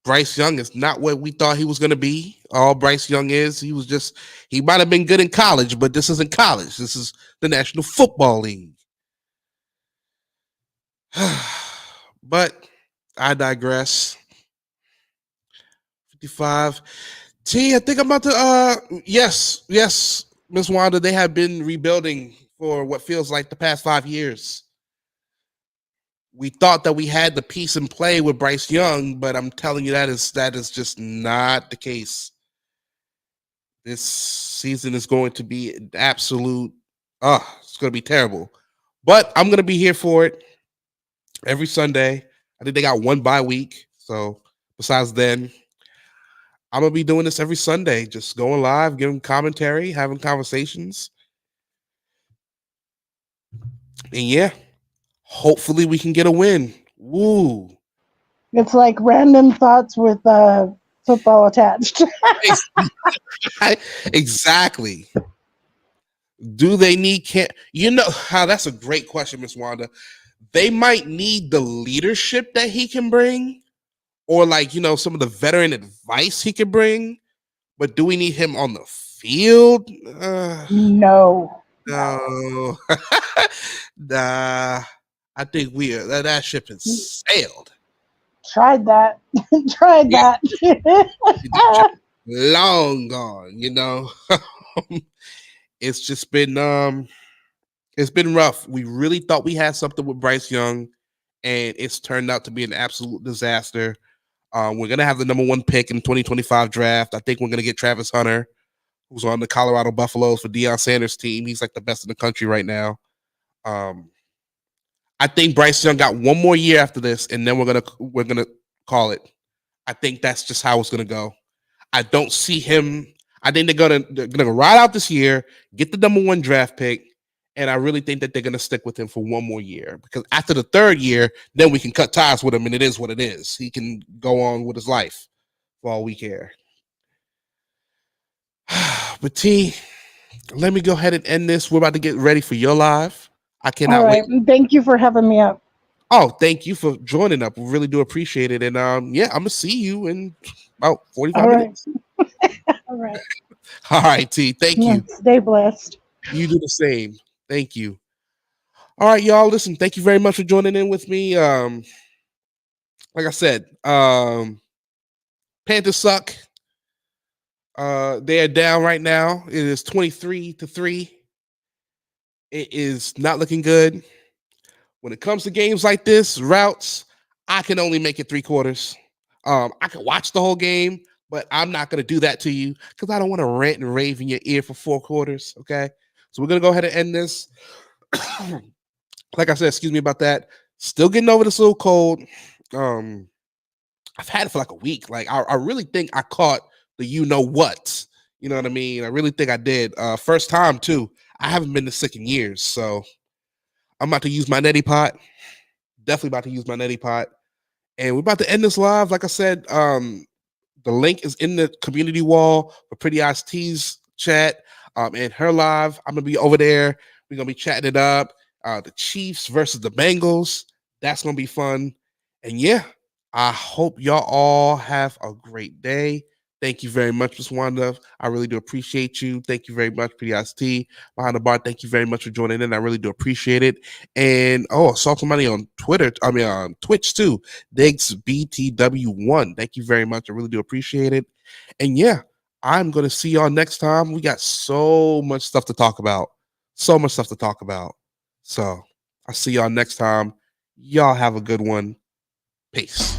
Bryce Young is not what we thought he was going to be. All Bryce Young is, he might have been good in college, but this isn't college. This is the National Football League. But I digress. 55. I think I'm about to yes, Miss Wanda, they have been rebuilding for what feels like the past 5 years. We thought that we had the piece in play with Bryce Young, but I'm telling you that is just not the case. This season is going to be an absolute it's going to be terrible. But I'm going to be here for it every Sunday. I think they got one bye week. So besides then, I'm going to be doing this every Sunday, just going live, giving commentary, having conversations. And yeah, hopefully we can get a win. Woo. It's like random thoughts with football attached. Exactly. Do they need you know how that's a great question, Miss Wanda. They might need the leadership that he can bring, or like, some of the veteran advice he can bring. But do we need him on the field? No. No. Nah. I think that ship has sailed. Tried that. Tried that. Long gone, It's just been it's been rough. We really thought we had something with Bryce Young, and it's turned out to be an absolute disaster. We're gonna have the number 1 pick in 2025 draft. I think we're gonna get Travis Hunter, who's on the Colorado Buffaloes for Deion Sanders' team. He's like the best in the country right now. I think Bryce Young got one more year after this, and then we're gonna call it. I think that's just how it's gonna go. I don't see him. I think they're gonna ride out this year, get the number 1 draft pick, and I really think that they're gonna stick with him for one more year, because after the 3rd year, then we can cut ties with him, and it is what it is. He can go on with his life for all we care. But T, let me go ahead and end this. We're about to get ready for your live. I All cannot right. wait. Thank you for having me up. Oh, thank you for joining up. We really do appreciate it. And yeah, I'm gonna see you in about 45 All right. minutes. All right. All right, T. Thank Yeah, you. stay blessed. You do the same. Thank you. All right, y'all. Listen, thank you very much for joining in with me. Like I said, Panthers suck. They are down right now. It is 23-3. It is not looking good. When it comes to games like this, routes, I can only make it 3 quarters. I can watch the whole game, but I'm not going to do that to you because I don't want to rant and rave in your ear for 4 quarters. Okay. So we're going to go ahead and end this. Like I said, excuse me about that. Still getting over this little cold. I've had it for like a week. Like I really think I caught the what. You know what I mean? I really think I did. First time too. I haven't been this sick in years. So I'm about to use my neti pot. Definitely about to use my neti pot. And we're about to end this live. Like I said, the link is in the community wall for Pretty Eyes T's chat. And her live. I'm gonna be over there. We're gonna be chatting it up. The Chiefs versus the Bengals. That's gonna be fun. And yeah, I hope y'all all have a great day. Thank you very much, Ms. Wanda. I really do appreciate you. Thank you very much, PDST. Behind the bar, thank you very much for joining in. I really do appreciate it. And I saw somebody on Twitter, on Twitch too. Diggs BTW1. Thank you very much. I really do appreciate it. And yeah, I'm gonna see y'all next time. We got so much stuff to talk about. So much stuff to talk about. So I'll see y'all next time. Y'all have a good one. Peace.